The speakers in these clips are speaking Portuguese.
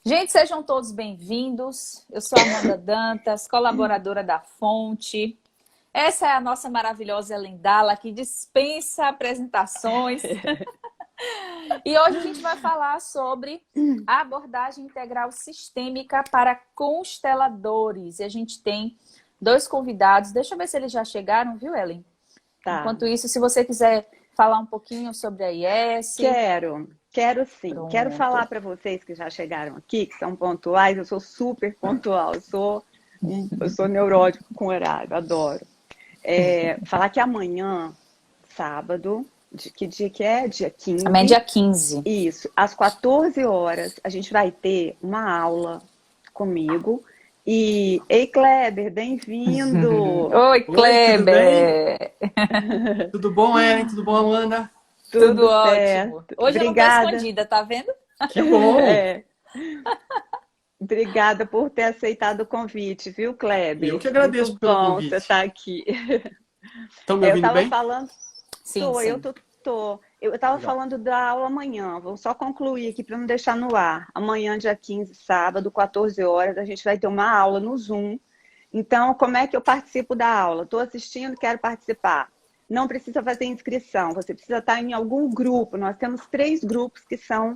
Gente, sejam todos bem-vindos. Eu sou a Amanda Dantas, colaboradora da Fonte. Essa é a nossa maravilhosa Ellen Dalla, que dispensa apresentações. E hoje a gente vai falar sobre a abordagem integral sistêmica para consteladores. E a gente tem dois convidados. Deixa eu ver se eles já chegaram, viu, Ellen? Tá. Enquanto isso, se você quiser falar um pouquinho sobre a IS. Quero sim. Quero falar Pronto. para vocês que já chegaram aqui, que são pontuais. Eu sou super pontual, eu sou neurótico com horário, adoro. Falar que amanhã, sábado, que dia que é? Dia Amanhã é 15. dia 15. Isso, às 14 horas, a gente vai ter uma aula comigo. Ei, Kleber, bem-vindo! Oi, Oi, tudo bem? Kleber! Tudo bom, Ellen? Tudo bom, Amanda? Tudo Tudo ótimo. certo. Hoje eu não tô Obrigada. escondida, tá vendo? Que bom! É. Obrigada por ter aceitado o convite, viu, Eu Kleber? que Muito agradeço pelo bom você convite. estar aqui. Estão me Eu ouvindo estava bem? falando, Sim, sim. eu estava Legal. falando da aula amanhã. Vou só concluir aqui para não deixar no ar. Amanhã, dia 15, sábado, 14 horas, a gente vai ter uma aula no Zoom. Então, como é que eu participo da aula? Estou assistindo, quero participar. Não precisa fazer inscrição, você precisa estar em algum grupo. Nós temos 3 grupos que são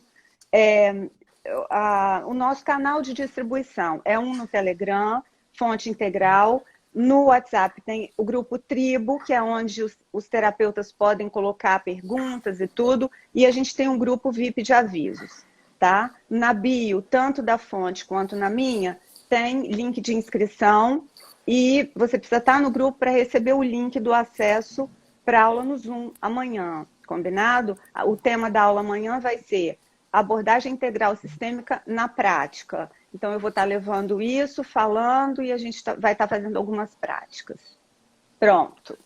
o nosso canal de distribuição. É um no Telegram, Fonte Integral. No WhatsApp tem o grupo Tribo, que é onde os terapeutas podem colocar perguntas e tudo. E a gente tem um grupo VIP de avisos, tá? Na bio, tanto da Fonte quanto na minha, tem link de inscrição. E você precisa estar no grupo para receber o link do acesso para a aula no Zoom amanhã, combinado? O tema da aula amanhã vai ser abordagem integral sistêmica na prática. Então, eu vou estar levando isso, falando, e a gente vai estar fazendo algumas práticas. Pronto.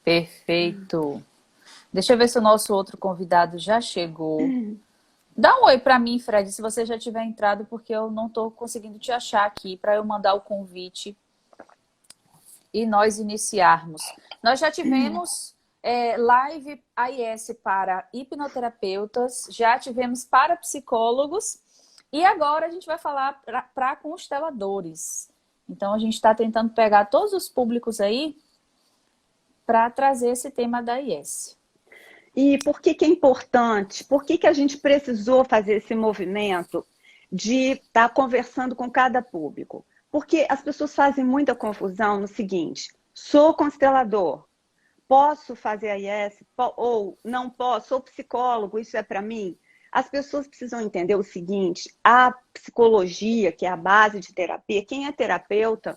Perfeito. Deixa eu ver se o nosso outro convidado já chegou. Dá um oi pra mim, Fred, se você já tiver entrado, porque eu não tô conseguindo te achar aqui para eu mandar o convite e nós iniciarmos. Nós já tivemos live AIS para hipnoterapeutas, já tivemos para psicólogos e agora a gente vai falar para consteladores. Então a gente está tentando pegar todos os públicos aí para trazer esse tema da AIS. E por que que é importante? Por que que a gente precisou fazer esse movimento de estar conversando com cada público? Porque as pessoas fazem muita confusão no seguinte: sou constelador, posso fazer AIS ou não posso, sou psicólogo, isso é para mim? As pessoas precisam entender o seguinte: a psicologia, que é a base de terapia, quem é terapeuta,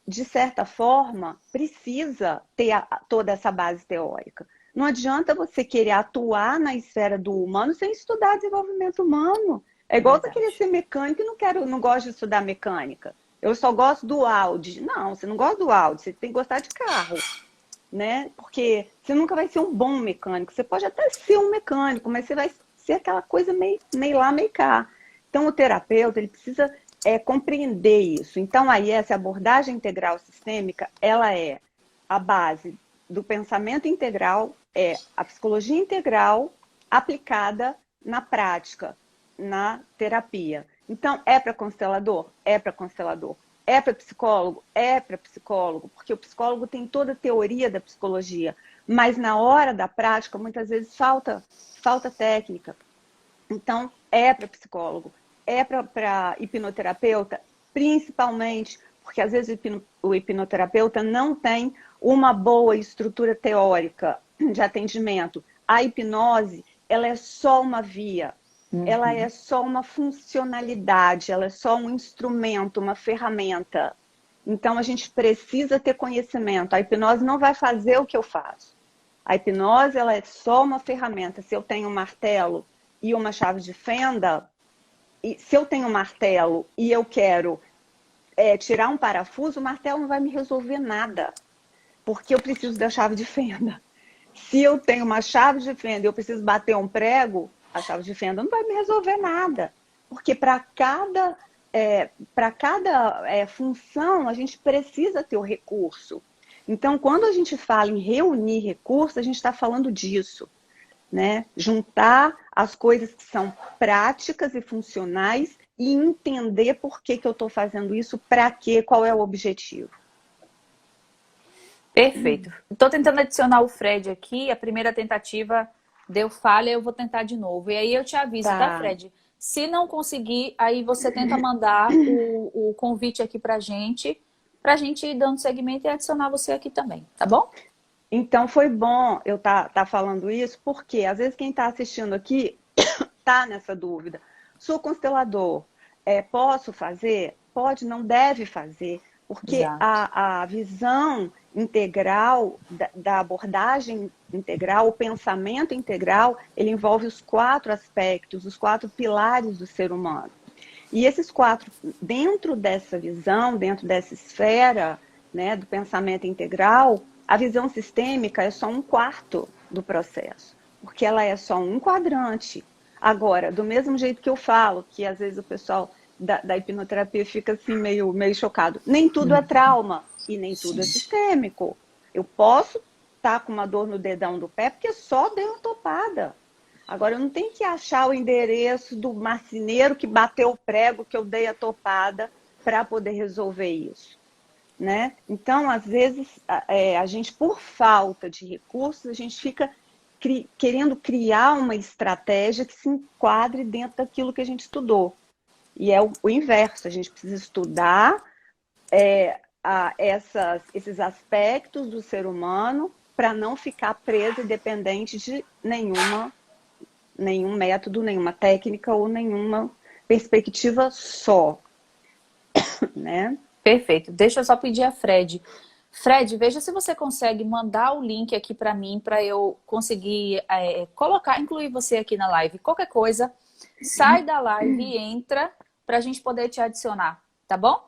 de certa forma, precisa ter toda essa base teórica. Não adianta você querer atuar na esfera do humano sem estudar desenvolvimento humano. É igual você querer ser mecânico e não gosta de estudar mecânica. Eu só gosto do Audi. Não, você não gosta do Audi, você tem que gostar de carro, né? Porque você nunca vai ser um bom mecânico. Você pode até ser um mecânico, mas você vai ser aquela coisa meio lá, meio cá. Então, o terapeuta, ele precisa compreender isso. Então, aí, essa abordagem integral sistêmica, ela é a base do pensamento integral, é a psicologia integral aplicada na prática, na terapia. Então, é para constelador? É para constelador. É para psicólogo? É para psicólogo, porque o psicólogo tem toda a teoria da psicologia, mas na hora da prática, muitas vezes falta técnica. Então, é para psicólogo, é para hipnoterapeuta, principalmente porque às vezes o hipnoterapeuta não tem uma boa estrutura teórica de atendimento. A hipnose, ela é só uma via, ela é só uma funcionalidade, ela é só um instrumento, uma ferramenta. Então, a gente precisa ter conhecimento. A hipnose não vai fazer o que eu faço. A hipnose, ela é só uma ferramenta. Se eu tenho um martelo e uma chave de fenda, e se eu tenho um martelo e eu quero tirar um parafuso, o martelo não vai me resolver nada, porque eu preciso da chave de fenda. Se eu tenho uma chave de fenda e eu preciso bater um prego, a chave de fenda não vai me resolver nada, porque para cada função a gente precisa ter o recurso. Então, quando a gente fala em reunir recursos, a gente está falando disso, né? Juntar as coisas que são práticas e funcionais e entender por que eu estou fazendo isso, para quê, qual é o objetivo. Perfeito. Estou tentando adicionar o Fred aqui, a primeira tentativa deu falha, eu vou tentar de novo. E aí eu te aviso, tá, Fred? Se não conseguir, aí você tenta mandar o convite aqui pra gente ir dando segmento e adicionar você aqui também, tá bom? Então foi bom eu tá falando isso, porque às vezes quem está assistindo aqui tá nessa dúvida. Sou constelador, posso fazer? Pode, não deve fazer, porque a visão integral, da abordagem integral, o pensamento integral, ele envolve os 4 aspectos, os 4 pilares do ser humano. E esses 4, dentro dessa visão, dentro dessa esfera, né, do pensamento integral, a visão sistêmica é só 1/4 do processo, porque ela é só um quadrante. Agora, do mesmo jeito que eu falo, que às vezes o pessoal da hipnoterapia fica assim meio chocado, nem tudo é trauma e nem tudo é sistêmico. Eu posso estar com uma dor no dedão do pé porque só deu uma topada. Agora, eu não tenho que achar o endereço do marceneiro que bateu o prego, que eu dei a topada, para poder resolver isso, né? Então, às vezes, a gente, por falta de recursos, a gente fica querendo criar uma estratégia que se enquadre dentro daquilo que a gente estudou. E é o inverso, a gente precisa estudar esses aspectos do ser humano para não ficar preso e dependente de nenhum método, nenhuma técnica ou nenhuma perspectiva só, né? Perfeito. Deixa eu só pedir a Fred. Fred, veja se você consegue mandar o link aqui para mim, para eu conseguir incluir você aqui na live. Qualquer coisa, sai da live e entra para a gente poder te adicionar, tá bom?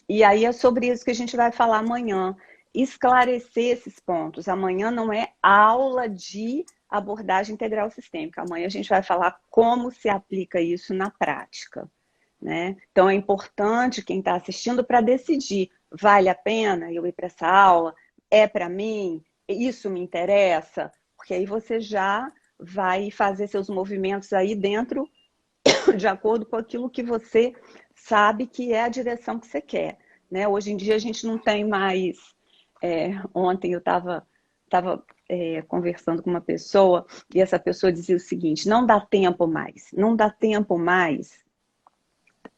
E aí é sobre isso que a gente vai falar amanhã. Esclarecer esses pontos. Amanhã não é aula de abordagem integral sistêmica. Amanhã a gente vai falar como se aplica isso na prática, né? Então é importante quem está assistindo para decidir, vale a pena eu ir para essa aula? É para mim? Isso me interessa? Porque aí você já vai fazer seus movimentos aí dentro, de acordo com aquilo que você sabe que é a direção que você quer, né? Hoje em dia a gente não tem mais... ontem eu estava conversando com uma pessoa e essa pessoa dizia o seguinte, não dá tempo mais.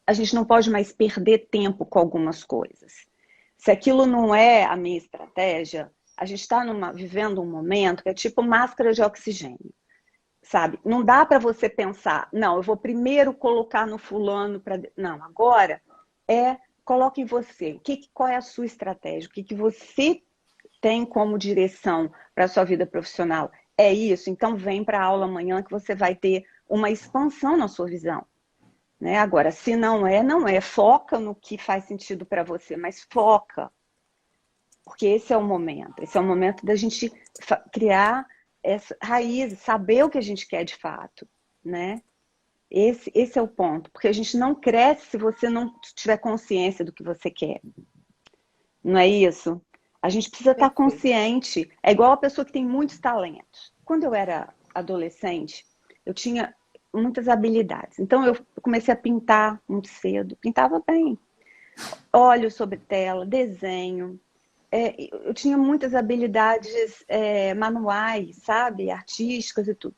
A gente não pode mais perder tempo com algumas coisas. Se aquilo não é a minha estratégia, a gente está vivendo um momento que é tipo máscara de oxigênio, sabe? Não dá para você pensar, não, eu vou primeiro colocar no fulano para... Não, agora coloque em você. Qual é a sua estratégia? O que você tem como direção para a sua vida profissional? É isso? Então vem para a aula amanhã que você vai ter uma expansão na sua visão. Né? Agora, se não é. Foca no que faz sentido para você, mas foca. Porque esse é o momento. Esse é o momento da gente criar essa raiz, saber o que a gente quer de fato, né? Esse é o ponto. Porque a gente não cresce se você não tiver consciência do que você quer. Não é isso? A gente precisa estar consciente. É igual a pessoa que tem muitos talentos. Quando eu era adolescente, eu tinha muitas habilidades. Então, eu comecei a pintar muito cedo. Pintava bem. Óleo sobre tela, desenho. Eu tinha muitas habilidades manuais, sabe? Artísticas e tudo.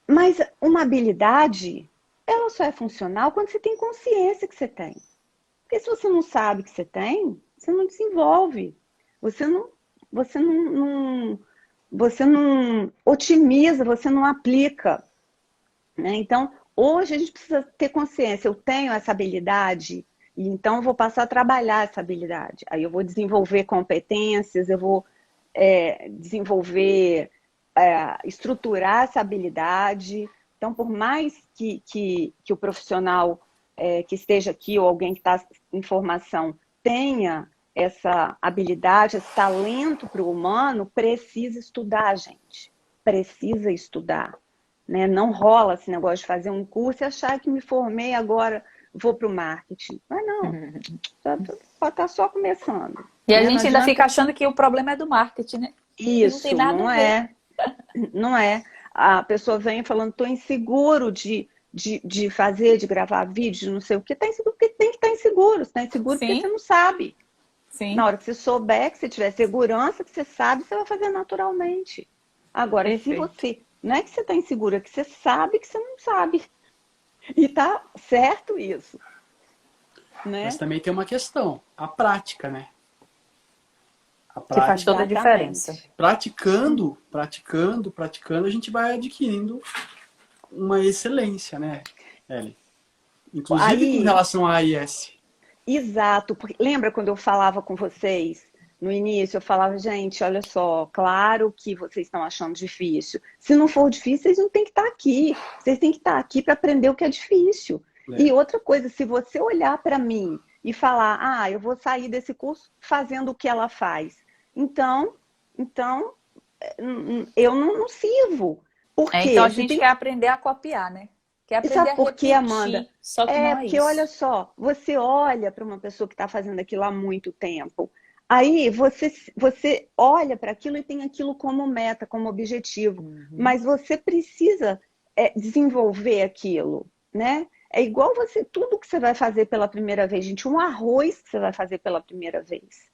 Mas uma habilidade, ela só é funcional quando você tem consciência que você tem. Porque se você não sabe que você tem, você não desenvolve. Você não otimiza, você não aplica. Né? Então, hoje a gente precisa ter consciência. Eu tenho essa habilidade, e então eu vou passar a trabalhar essa habilidade. Aí eu vou desenvolver competências, eu vou estruturar essa habilidade. Então, por mais que o profissional que esteja aqui, ou alguém que está em formação, tenha essa habilidade, esse talento para o humano, precisa estudar, gente. Precisa estudar. Né? Não rola esse negócio de fazer um curso e achar que me formei agora, vou para o marketing. Mas não, pode estar só começando. E a gente ainda fica achando que o problema é do marketing, né? Isso, não tem nada não a ver. Não é? A pessoa vem falando, estou inseguro de fazer, de gravar vídeo, não sei o que, está inseguro porque tem que estar inseguro. Você está inseguro porque você Sim, não sabe. sim, Na hora que você souber, que você tiver segurança, que você sabe, você vai fazer naturalmente. Agora, se perfeito. você, não é que você está insegura, é que você sabe que você não sabe. E tá certo isso, Mas né? também tem uma questão, a prática, né? A Que faz prática. toda a diferença. Exatamente. Praticando, a gente vai adquirindo uma excelência, né, Ellen? Inclusive com Aí, relação à AIS. exato, porque lembra quando eu falava com vocês no início, eu falava, gente, olha só, claro que vocês estão achando difícil. Se não for difícil, vocês não têm que estar aqui. Vocês têm que estar aqui para aprender o que é difícil. E É, outra coisa, se você olhar para mim e falar, ah, eu vou sair desse curso fazendo o que ela faz, então eu não sirvo. Por Então quê? a Se gente tem quer aprender a copiar, né? Quer E aprender sabe a por quê, Amanda? repetir, só que É, não é porque olha isso. só, você olha para uma pessoa que está fazendo aquilo há muito tempo, aí você olha para aquilo e tem aquilo como meta, como objetivo, Uhum. mas você precisa desenvolver aquilo, né? É igual você, tudo que você vai fazer pela primeira vez, gente, um arroz que você vai fazer pela primeira vez,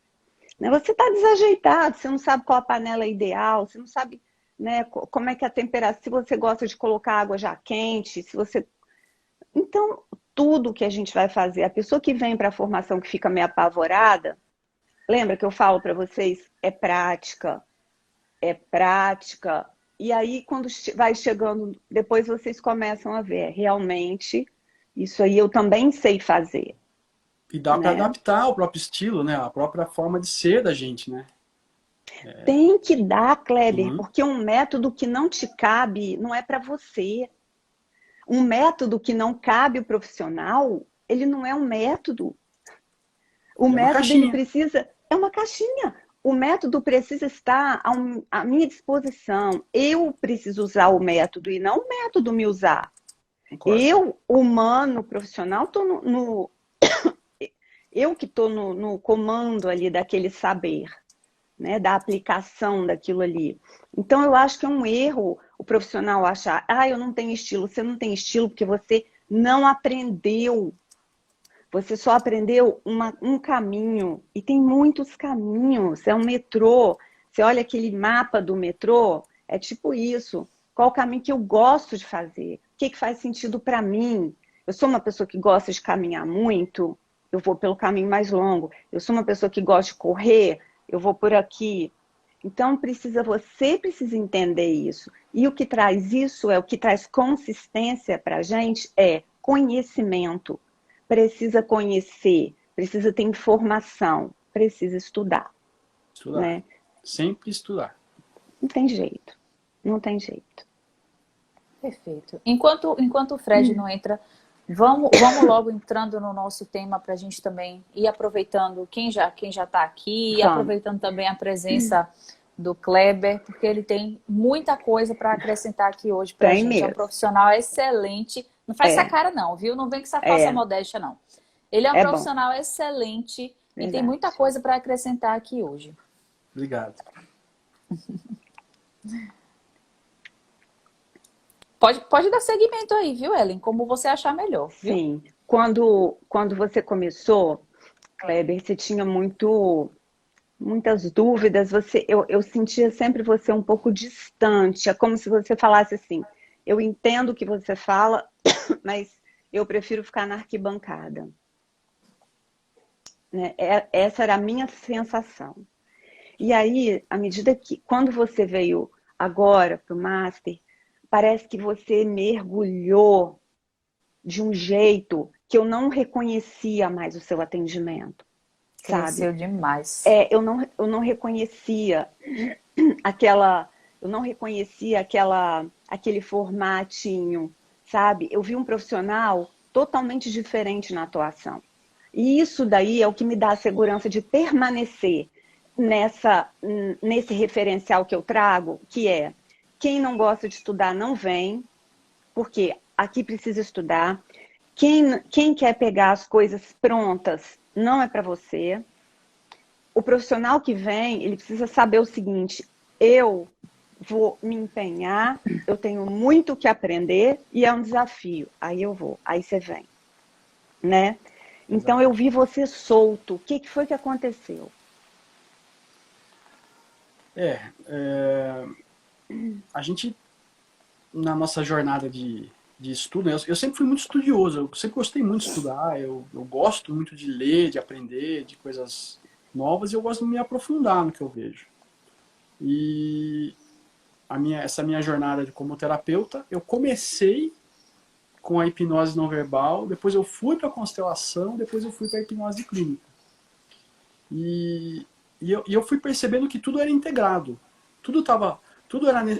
né? Você está desajeitado, você não sabe qual a panela é ideal, você não sabe, né, como é que é a temperatura, se você gosta de colocar água já quente, se você então, tudo que a gente vai fazer, a pessoa que vem para a formação que fica meio apavorada, lembra que eu falo para vocês, é prática. E aí, quando vai chegando, depois vocês começam a ver, realmente, isso aí eu também sei fazer, e dá para né? adaptar o próprio estilo, né? A própria forma de ser da gente, né? Tem que dar, Kleber, Uhum. porque um método que não te cabe não é para você. Um método que não cabe o profissional, ele não é um método. O Ele é uma método ele caixinha. precisa, é uma caixinha. O método precisa estar à minha disposição. Eu preciso usar o método e não o método me usar. Concordo. Eu, humano, profissional, eu que estou no comando ali daquele saber, né, da aplicação daquilo ali. Então, eu acho que é um erro o profissional achar, ah, eu não tenho estilo. Você não tem estilo porque você não aprendeu. Você só aprendeu um caminho, e tem muitos caminhos. É um metrô. Você olha aquele mapa do metrô, é tipo isso. Qual o caminho que eu gosto de fazer? O que faz sentido para mim? Eu sou uma pessoa que gosta de caminhar muito, eu vou pelo caminho mais longo. Eu sou uma pessoa que gosta de correr, eu vou por aqui. Então, você precisa entender isso. E o que traz isso, o que traz consistência para a gente é conhecimento. Precisa conhecer, precisa ter informação, precisa estudar, Estudar. né? Sempre estudar. Não tem jeito, não tem jeito. Perfeito. Enquanto o Fred não entra, vamos logo entrando no nosso tema para a gente também ir aproveitando quem já está aqui e Vamos. aproveitando também a presença do Kleber, porque ele tem muita coisa para acrescentar aqui hoje para a Tem gente. É um mesmo. profissional excelente. Não faz essa É, cara não, viu? Não vem com essa falsa é, modéstia, não. Ele é um é bom, profissional excelente e tem muita verdade. coisa para acrescentar aqui hoje. Obrigado. Pode dar seguimento aí, viu, Ellen? Como você achar melhor, viu? Sim, quando você começou, Kleber, você tinha muitas dúvidas, eu sentia sempre você um pouco distante, é como se você falasse assim, eu entendo o que você fala, mas eu prefiro ficar na arquibancada. Né? Essa era a minha sensação. E aí, à medida que, quando você veio agora para o Master, parece que você mergulhou de um jeito que eu não reconhecia mais o seu atendimento, sabe? Cresceu demais. Eu não reconhecia aquela, aquele formatinho, sabe? Eu vi um profissional totalmente diferente na atuação. E isso daí é o que me dá a segurança de permanecer nesse referencial que eu trago, que é quem não gosta de estudar não vem, porque aqui precisa estudar. Quem quer pegar as coisas prontas não é para você. O profissional que vem, ele precisa saber o seguinte, eu vou me empenhar, eu tenho muito que aprender e é um desafio. Aí eu vou, aí você vem, né? Então eu vi você solto. O que foi que aconteceu? A gente, na nossa jornada de estudo, eu sempre fui muito estudioso, eu sempre gostei muito de estudar, eu gosto muito de ler, de aprender, de coisas novas, e eu gosto de me aprofundar no que eu vejo. E essa minha jornada como terapeuta, eu comecei com a hipnose não verbal, depois eu fui para a constelação, depois eu fui para a hipnose clínica. E eu fui percebendo que tudo era integrado. Tudo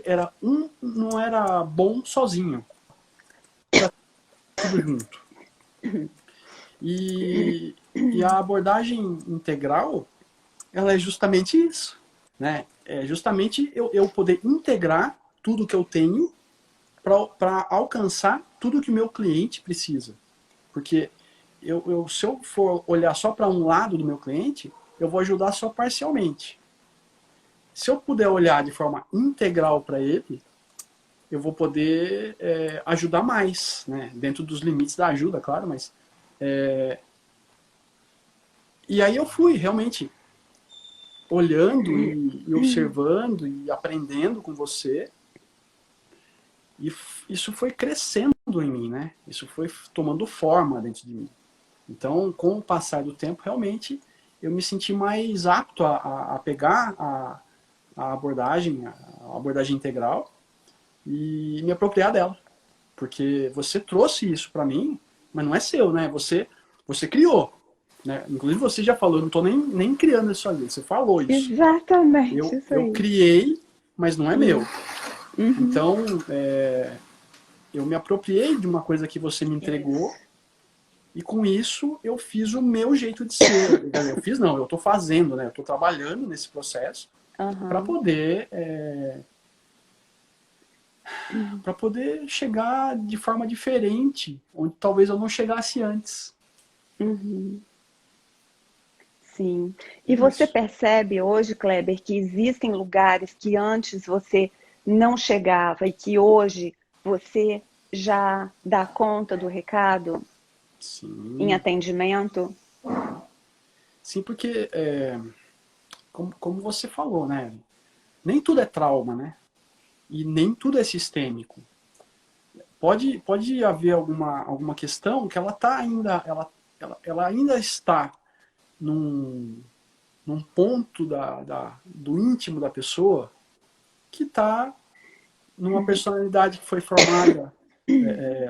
era não era bom sozinho. Era tudo junto. E a abordagem integral, ela é justamente isso, né? É justamente eu poder integrar tudo que eu tenho para alcançar tudo que o meu cliente precisa. Porque se eu for olhar só para um lado do meu cliente, eu vou ajudar só parcialmente. Se eu puder olhar de forma integral para ele, eu vou poder ajudar mais, né? Dentro dos limites da ajuda, claro, mas... E aí eu fui realmente olhando e observando e aprendendo com você. E isso foi crescendo em mim, né? Isso foi tomando forma dentro de mim. Então, com o passar do tempo, realmente, eu me senti mais apto a pegar a abordagem integral e me apropriar dela. Porque você trouxe isso para mim, mas não é seu, né? Você criou. Né? Inclusive, você já falou, eu não estou nem criando isso ali, você falou isso. Exatamente, isso aí. Eu criei, mas não é meu. Uhum. Então, eu me apropriei de uma coisa que você me entregou e com isso eu fiz o meu jeito de ser. Eu fiz não, eu estou fazendo, né? Eu estou trabalhando nesse processo para poder chegar de forma diferente, onde talvez eu não chegasse antes. Uhum. Sim. E você percebe hoje, Kleber, que existem lugares que antes você não chegava e que hoje você já dá conta do recado? Sim. Em atendimento? Sim, porque, como você falou, né? Nem tudo é trauma, né? E nem tudo é sistêmico. Pode haver alguma questão que ela ainda está num ponto do íntimo da pessoa que está numa personalidade que foi formada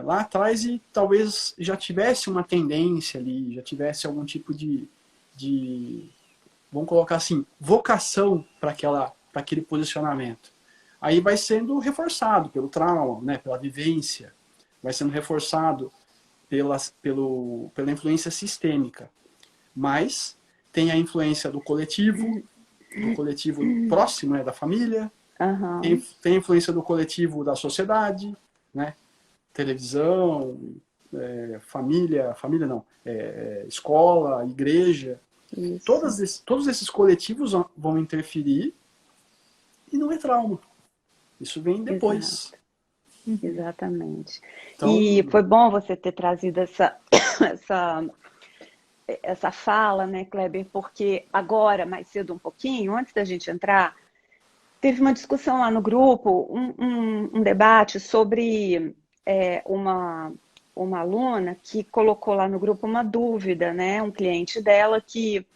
lá atrás e talvez já tivesse uma tendência ali, já tivesse algum tipo de vamos colocar assim, vocação para aquele posicionamento. Aí vai sendo reforçado pelo trauma, né, pela vivência, vai sendo reforçado pela influência sistêmica. Mas tem a influência do coletivo próximo, né, da família, tem a influência do coletivo da sociedade, né, televisão, família não, escola, igreja. Todos esses coletivos vão interferir e não é trauma. Isso vem depois. Exatamente. Então, e foi bom você ter trazido essa fala, né, Kleber? Porque agora, mais cedo um pouquinho, antes da gente entrar, teve uma discussão lá no grupo, um debate sobre uma aluna que colocou lá no grupo uma dúvida, né? Um cliente dela que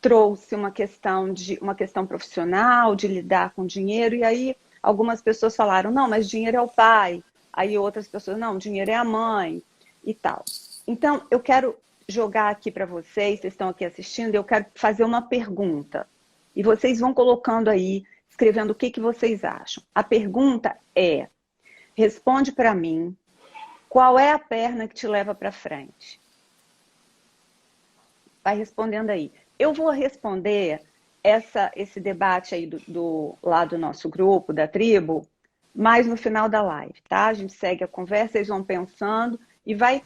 trouxe uma questão profissional, de lidar com dinheiro, e aí algumas pessoas falaram, não, mas dinheiro é o pai. Aí outras pessoas, não, dinheiro é a mãe e tal. Então, eu quero jogar aqui para vocês estão aqui assistindo, eu quero fazer uma pergunta. E vocês vão colocando aí, escrevendo o que vocês acham. A pergunta é, responde para mim, qual é a perna que te leva para frente? Vai respondendo aí. Eu vou responder esse debate aí lá do nosso grupo, da tribo, mais no final da live, tá? A gente segue a conversa, vocês vão pensando e vai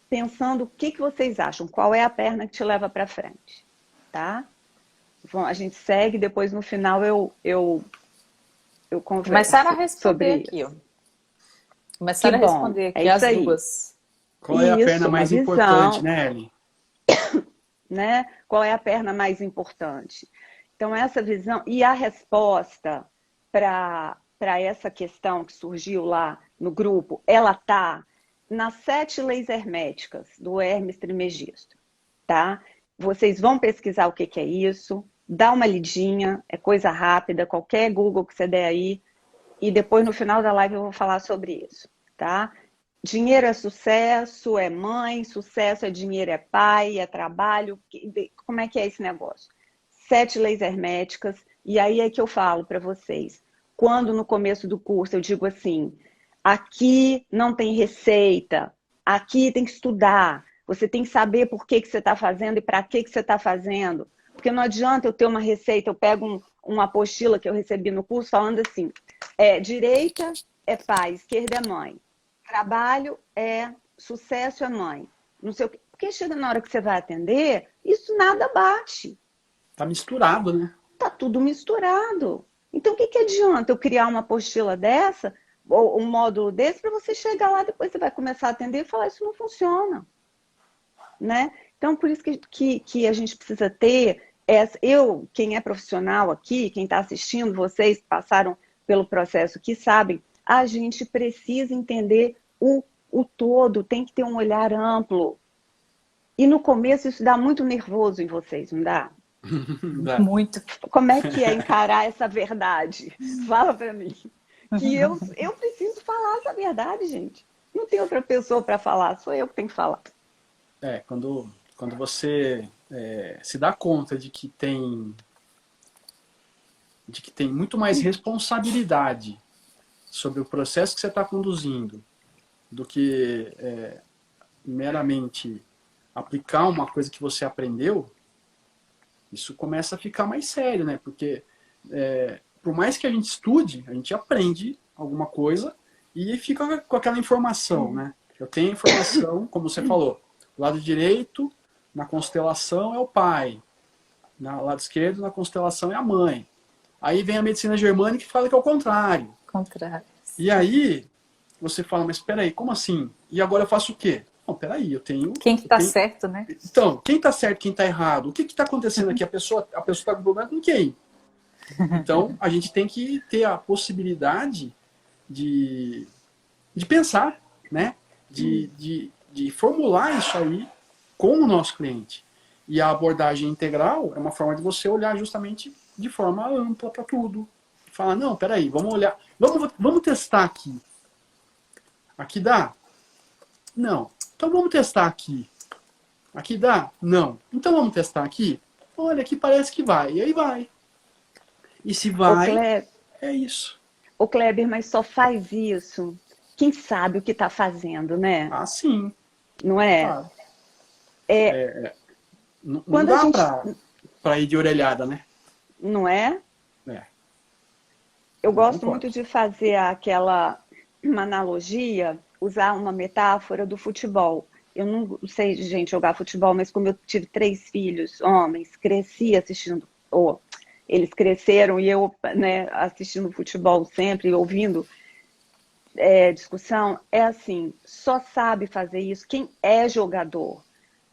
pensando o que vocês acham, qual é a perna que te leva para frente, tá? Bom, a gente segue, depois no final eu eu Começaram a converso responder sobre aqui, ó. isso. Começaram a Que bom, responder aqui é isso as aí. duas. Qual é a perna Isso, uma mais importante, visão, né, Ellen? né? Qual é a perna mais importante? Então, essa visão e a resposta para essa questão que surgiu lá no grupo, ela está nas 7 leis herméticas do Hermes Trismegisto, tá? Vocês vão pesquisar o que que é isso, dá uma lidinha, é coisa rápida, qualquer Google que você der aí, e depois no final da live eu vou falar sobre isso, tá? Dinheiro é sucesso, é mãe, sucesso é dinheiro, é pai, é trabalho. Como é que é esse negócio? 7 leis herméticas, e aí é que eu falo para vocês. Quando no começo do curso eu digo assim, aqui não tem receita, aqui tem que estudar, você tem que saber por que você está fazendo e para que você está fazendo. Porque não adianta eu ter uma receita, eu pego uma apostila que eu recebi no curso falando assim, direita é pai, esquerda é mãe. Trabalho é sucesso é mãe. Não sei o quê. Porque chega na hora que você vai atender, isso nada bate. Tá misturado, né? Tá tudo misturado. Então, o que que adianta eu criar uma apostila dessa, ou um módulo desse, para você chegar lá, depois você vai começar a atender e falar, isso não funciona, né? Então, por isso que a gente precisa ter, quem é profissional aqui, quem está assistindo, vocês que passaram pelo processo que sabem, a gente precisa entender o todo, tem que ter um olhar amplo. E no começo isso dá muito nervoso em vocês, não dá? Dá. Muito. Como é que é encarar essa verdade? Fala para mim. Que eu preciso falar essa verdade, gente. Não tem outra pessoa para falar, sou eu que tenho que falar. Quando você se dá conta de que tem muito mais responsabilidade sobre o processo que você está conduzindo do que meramente aplicar uma coisa que você aprendeu, isso começa a ficar mais sério, né? Porque por mais que a gente estude, a gente aprende alguma coisa e fica com aquela informação, né? Eu tenho informação, como você falou, o lado direito na constelação é o pai, no lado esquerdo na constelação é a mãe. Aí vem a medicina germânica que fala que é o contrário. Contrário. E aí você fala, mas peraí, como assim? E agora eu faço o quê? Não, peraí, eu tenho... Quem que tá certo, né? Então, quem tá certo, quem tá errado? O que que tá acontecendo aqui? A pessoa tá com problema com quem? Então, a gente tem que ter a possibilidade de pensar, né? De formular isso aí com o nosso cliente. E a abordagem integral é uma forma de você olhar justamente de forma ampla para tudo. Falar, não, peraí, vamos olhar, vamos testar aqui. Aqui dá? Não. Então vamos testar aqui. Aqui dá? Não. Então vamos testar aqui? Olha, aqui parece que vai. E aí vai. E se vai, é isso. Ô Kleber, mas só faz isso quem sabe o que está fazendo, né? Ah, sim. Não é? Claro. Não Quando dá a gente... pra ir de orelhada, né? Não é? É. Eu gosto concordo. muito de fazer uma analogia, usar uma metáfora do futebol. Eu não sei, gente, jogar futebol, mas como eu tive 3 filhos, homens, cresci assistindo, eles cresceram e eu, né, assistindo futebol sempre, ouvindo discussão, é assim, só sabe fazer isso quem é jogador.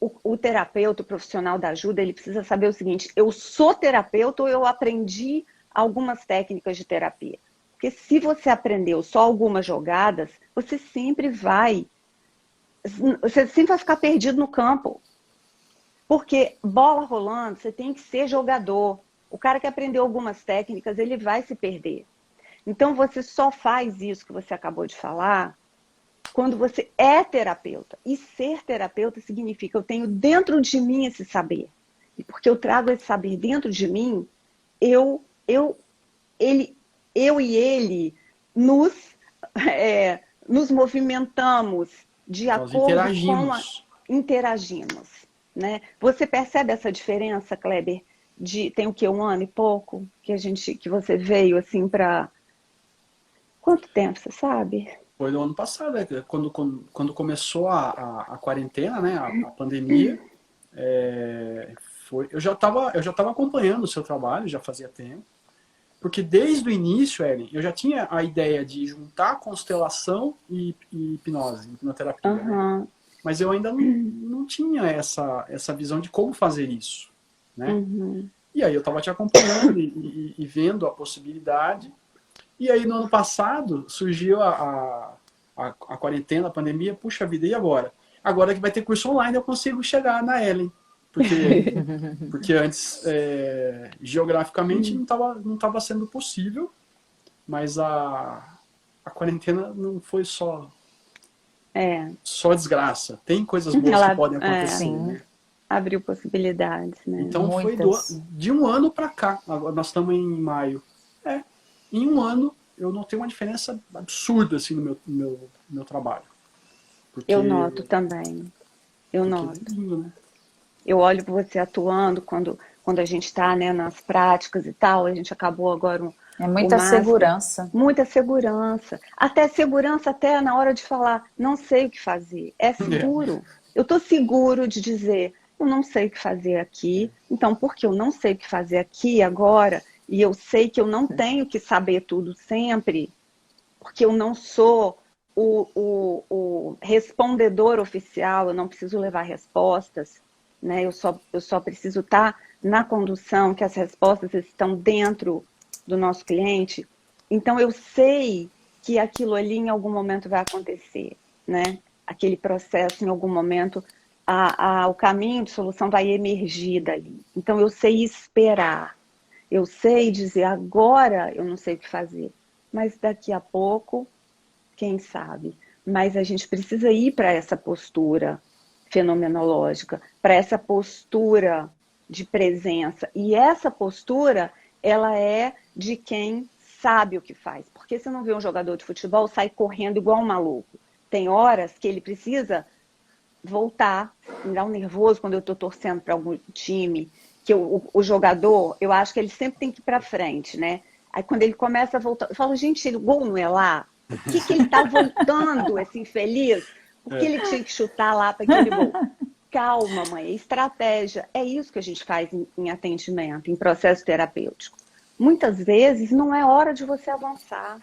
O terapeuta, o profissional da ajuda, ele precisa saber o seguinte, eu sou terapeuta ou eu aprendi algumas técnicas de terapia? Porque se você aprendeu só algumas jogadas, você sempre vai ficar perdido no campo. Porque bola rolando, você tem que ser jogador. O cara que aprendeu algumas técnicas, ele vai se perder. Então, você só faz isso que você acabou de falar quando você é terapeuta. E ser terapeuta significa eu tenho dentro de mim esse saber. E porque eu trago esse saber dentro de mim, eu e ele nos movimentamos de Nós acordo com interagimos. né? Você percebe essa diferença, Kleber? Tem o quê? 1 ano e pouco que você veio assim para... Quanto tempo, você sabe? Foi no ano passado, quando começou a quarentena, né? A pandemia. Eu já estava acompanhando o seu trabalho, já fazia tempo. Porque desde o início, Ellen, eu já tinha a ideia de juntar constelação e hipnose, hipnoterapia, né? Mas eu ainda não tinha essa visão de como fazer isso, né? E aí eu estava te acompanhando e vendo a possibilidade. E aí no ano passado surgiu a quarentena, a pandemia. Puxa vida, e agora? Agora que vai ter curso online eu consigo chegar na Ellen. Porque antes, geograficamente, não tava sendo possível. Mas a quarentena não foi só desgraça. Tem coisas boas que podem acontecer, né? Abriu possibilidades, né? Então foi de um ano para cá. Agora nós estamos em maio. Em um ano eu notei uma diferença absurda assim, no meu trabalho. Porque, eu noto também. Eu noto. É lindo, né? Eu olho você atuando quando a gente está, né, nas práticas e tal. A gente acabou agora muita segurança. Muita segurança. Até segurança até na hora de falar, não sei o que fazer. É seguro. Eu estou seguro de dizer, eu não sei o que fazer aqui. Então, porque eu não sei o que fazer aqui agora, e eu sei que eu não tenho que saber tudo sempre, porque eu não sou o respondedor oficial, eu não preciso levar respostas, né? Eu só preciso estar na condução, que as respostas estão dentro do nosso cliente. Então eu sei que aquilo ali em algum momento vai acontecer, né? Aquele processo em algum momento, o caminho de solução vai emergir dali. Então eu sei esperar, eu sei dizer agora eu não sei o que fazer, mas daqui a pouco, quem sabe? Mas a gente precisa ir para essa postura fenomenológica, para essa postura de presença. E essa postura, ela é de quem sabe o que faz. Porque você não vê um jogador de futebol sair correndo igual um maluco. Tem horas que ele precisa voltar. Me dá um nervoso quando eu estou torcendo para algum time, que o jogador, eu acho que ele sempre tem que ir para frente, né? Aí quando ele começa a voltar, eu falo, gente, o gol não é lá? Por que ele está voltando, esse infeliz? Por que ele tinha que chutar lá para aquele gol? Calma, mãe, estratégia. É isso que a gente faz em atendimento, em processo terapêutico. Muitas vezes não é hora de você avançar,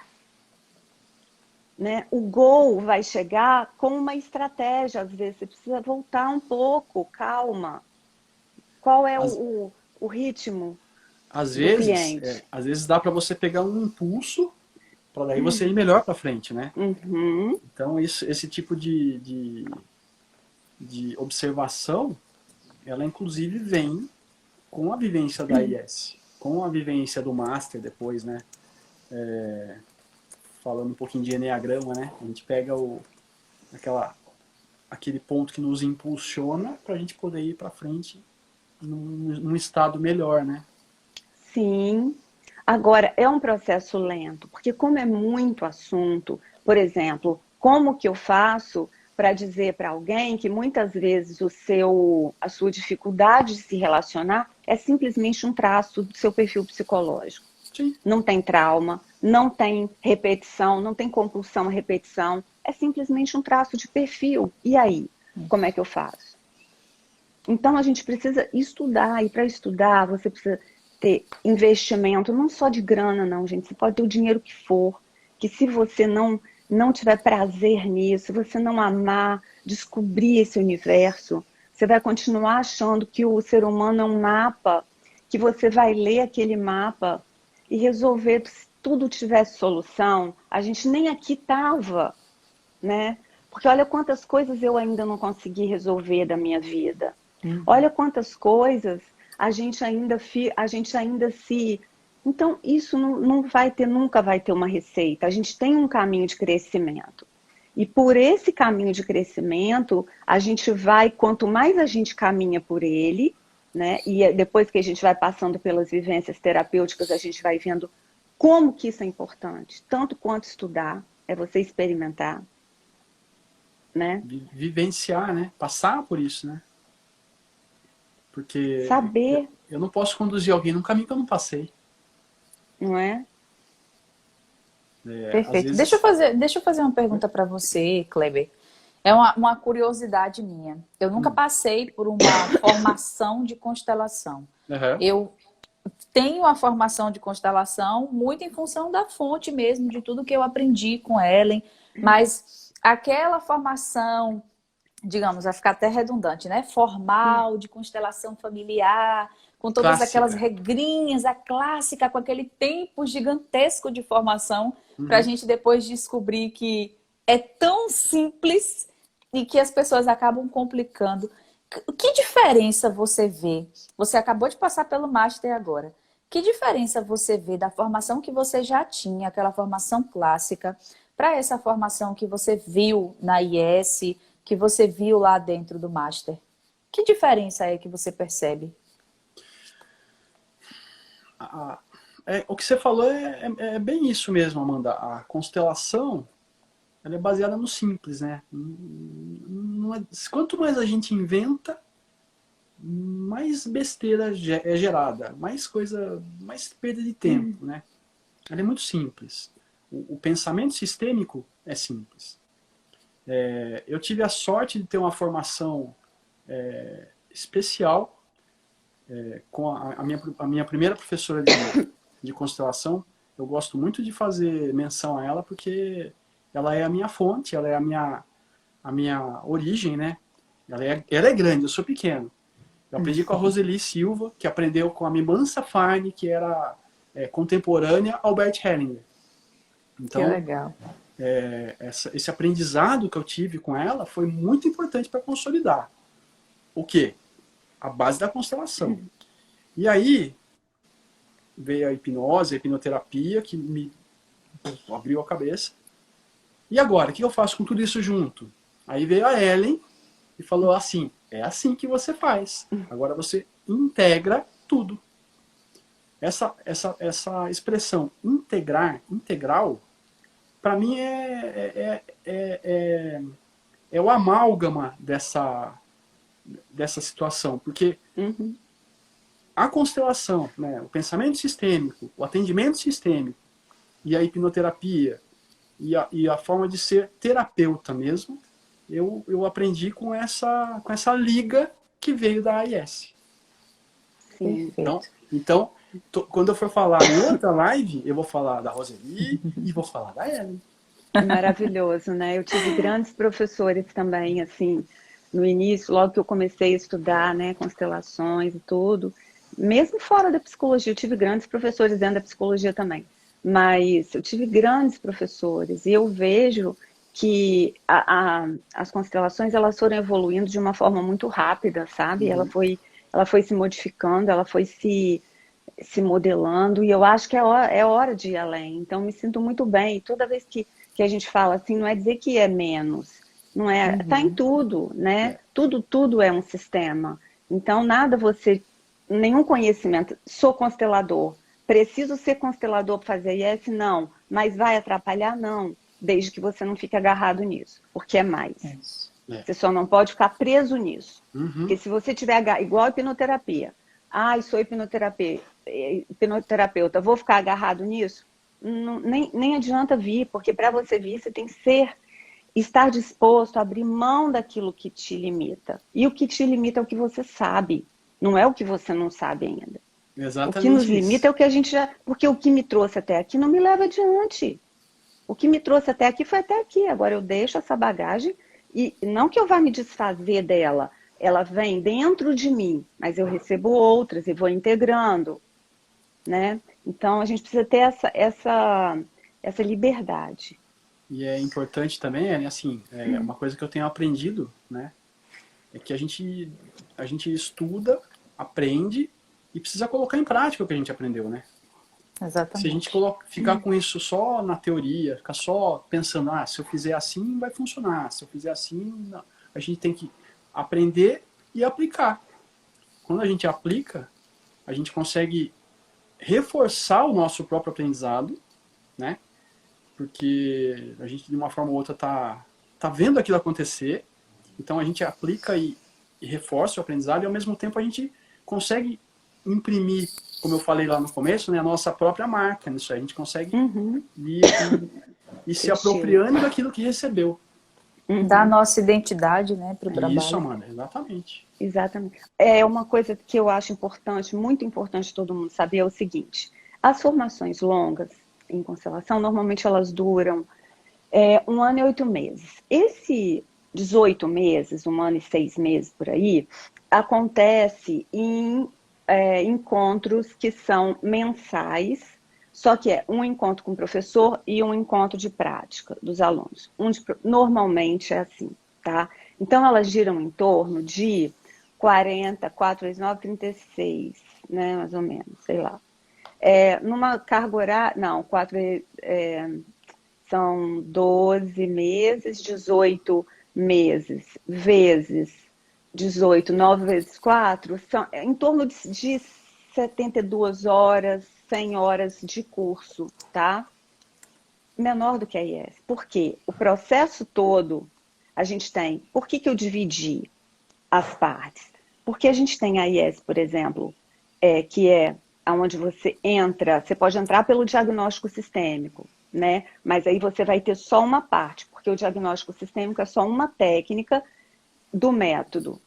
né? O gol vai chegar com uma estratégia. Às vezes você precisa voltar um pouco, calma. Qual é o ritmo às do vezes, cliente? às vezes dá para você pegar um impulso para daí você ir melhor para frente, né? Então esse tipo de observação, ela inclusive vem com a vivência da IS, com a vivência do Master depois, né? Falando um pouquinho de Enneagrama, né? A gente pega aquele ponto que nos impulsiona para a gente poder ir para frente num estado melhor, né? Sim. Agora, é um processo lento, porque como é muito assunto, por exemplo, como que eu faço para dizer para alguém que muitas vezes a sua dificuldade de se relacionar é simplesmente um traço do seu perfil psicológico. Sim. Não tem trauma, não tem repetição, não tem compulsão à repetição, é simplesmente um traço de perfil. E aí, como é que eu faço? Então, a gente precisa estudar, e para estudar, você precisa ter investimento, não só de grana, não, gente. Você pode ter o dinheiro que for, que se você não tiver prazer nisso, se você não amar, descobrir esse universo, você vai continuar achando que o ser humano é um mapa, que você vai ler aquele mapa e resolver, se tudo tivesse solução, a gente nem aqui estava, né? Porque olha quantas coisas eu ainda não consegui resolver da minha vida. Olha quantas coisas a gente ainda se... Então, isso nunca vai ter uma receita. A gente tem um caminho de crescimento. E por esse caminho de crescimento, a gente vai, quanto mais a gente caminha por ele, né? E depois que a gente vai passando pelas vivências terapêuticas, a gente vai vendo como que isso é importante. Tanto quanto estudar, é você experimentar, né? Vivenciar, né? Passar por isso, né? Porque saber, eu não posso conduzir alguém num caminho que eu não passei. Não é? Perfeito. Vezes... Deixa eu fazer uma pergunta para você, Kleber. É uma curiosidade minha. Eu nunca passei por uma formação de constelação. Uhum. Eu tenho a formação de constelação muito em função da fonte mesmo, de tudo que eu aprendi com Ellen, mas aquela formação, digamos, vai ficar até redundante, né? Formal, de constelação familiar, com todas aquelas regrinhas, a clássica, com aquele tempo gigantesco de formação, para a gente depois descobrir que é tão simples e que as pessoas acabam complicando. Que diferença você vê? Você acabou de passar pelo Master agora. Que diferença você vê da formação que você já tinha, aquela formação clássica, para essa formação que você viu na IS, que você viu lá dentro do Master? Que diferença é que você percebe? O que você falou é bem isso mesmo, Amanda. A constelação, ela é baseada no simples, né? Quanto mais a gente inventa, mais besteira é gerada, mais perda de tempo, né? Ela é muito simples. O pensamento sistêmico é simples. Eu tive a sorte de ter uma formação especial com a minha primeira professora de constelação. Eu gosto muito de fazer menção a ela porque ela é a minha fonte, ela é a minha origem, né? Ela é grande, eu sou pequeno. Eu aprendi com a Roseli Silva, que aprendeu com a Miman Safar, que era contemporânea ao Bert Hellinger. Então, que legal. Esse aprendizado que eu tive com ela foi muito importante para consolidar. O quê? A base da constelação. E aí veio a hipnose, a hipnoterapia, que me abriu a cabeça. E agora, o que eu faço com tudo isso junto? Aí veio a Ellen e falou assim, é assim que você faz. Agora você integra tudo. Essa expressão integral, para mim é o amálgama dessa situação. Porque a constelação, né, o pensamento sistêmico, o atendimento sistêmico e a hipnoterapia e a forma de ser terapeuta mesmo, eu aprendi com essa liga que veio da AIS. Sim. Então, quando eu for falar em outra live, eu vou falar da Roseli e vou falar da Ellen. Maravilhoso, né? Eu tive grandes professores também, assim, no início, logo que eu comecei a estudar, né, constelações e tudo. Mesmo fora da psicologia, eu tive grandes professores dentro da psicologia também. Mas eu tive grandes professores e eu vejo que as constelações, elas foram evoluindo de uma forma muito rápida, sabe? Ela foi se modificando, ela foi se modelando, e eu acho que é hora de ir além. Então, me sinto muito bem. E toda vez que a gente fala assim, não é dizer que é menos, não é, tá em tudo, né? Tudo é um sistema. Então, nenhum conhecimento, sou constelador, preciso ser constelador para fazer IS? Não. Mas vai atrapalhar? Não. Desde que você não fique agarrado nisso, porque é mais. Você só não pode ficar preso nisso. Porque se você tiver igual a hipnoterapia, sou hipnoterapeuta, vou ficar agarrado nisso? Nem adianta vir, porque para você vir, você tem que estar disposto a abrir mão daquilo que te limita. E o que te limita é o que você sabe, não é o que você não sabe ainda. Exatamente. O que nos limita é o que a gente já... Porque o que me trouxe até aqui não me leva adiante. O que me trouxe até aqui foi até aqui. Agora eu deixo essa bagagem e não que eu vá me desfazer dela. Ela vem dentro de mim, mas eu recebo outras e vou integrando, né? Então a gente precisa ter essa liberdade. E é importante também, assim, uma coisa que eu tenho aprendido, né? É que a gente estuda, aprende e precisa colocar em prática o que a gente aprendeu, né? Exatamente. Se a gente ficar com isso só na teoria, ficar só pensando, se eu fizer assim vai funcionar, se eu fizer assim, não. A gente tem que aprender e aplicar. Quando a gente aplica, a gente consegue reforçar o nosso próprio aprendizado, né? Porque a gente, de uma forma ou outra, tá vendo aquilo acontecer, então a gente aplica e reforça o aprendizado, e ao mesmo tempo a gente consegue imprimir, como eu falei lá no começo, né, a nossa própria marca nisso aí. A gente consegue ir se apropriando daquilo que recebeu. Dar a nossa identidade, né, para o trabalho. Isso, Amanda, exatamente. Exatamente. É uma coisa que eu acho importante, muito importante todo mundo saber, é o seguinte: as formações longas em constelação, normalmente elas duram 1 ano e 8 meses. Esse 18 meses, 1 ano e 6 meses por aí, acontece em encontros que são mensais, só que é um encontro com o professor e um encontro de prática dos alunos. Normalmente é assim, tá? Então elas giram em torno de 40, 4 vezes 9, 36, né, mais ou menos, sei lá. Numa carga horária, não, 4 são 12 meses, 18 meses, vezes 18, 9 vezes 4, são em torno de 72 horas, 100 horas de curso, tá? Menor do que a IES. Por quê? O processo todo, a gente tem... Por que eu dividi as partes? Porque a gente tem a IES, por exemplo, que é onde você entra, você pode entrar pelo diagnóstico sistêmico, né? Mas aí você vai ter só uma parte, porque o diagnóstico sistêmico é só uma técnica do método.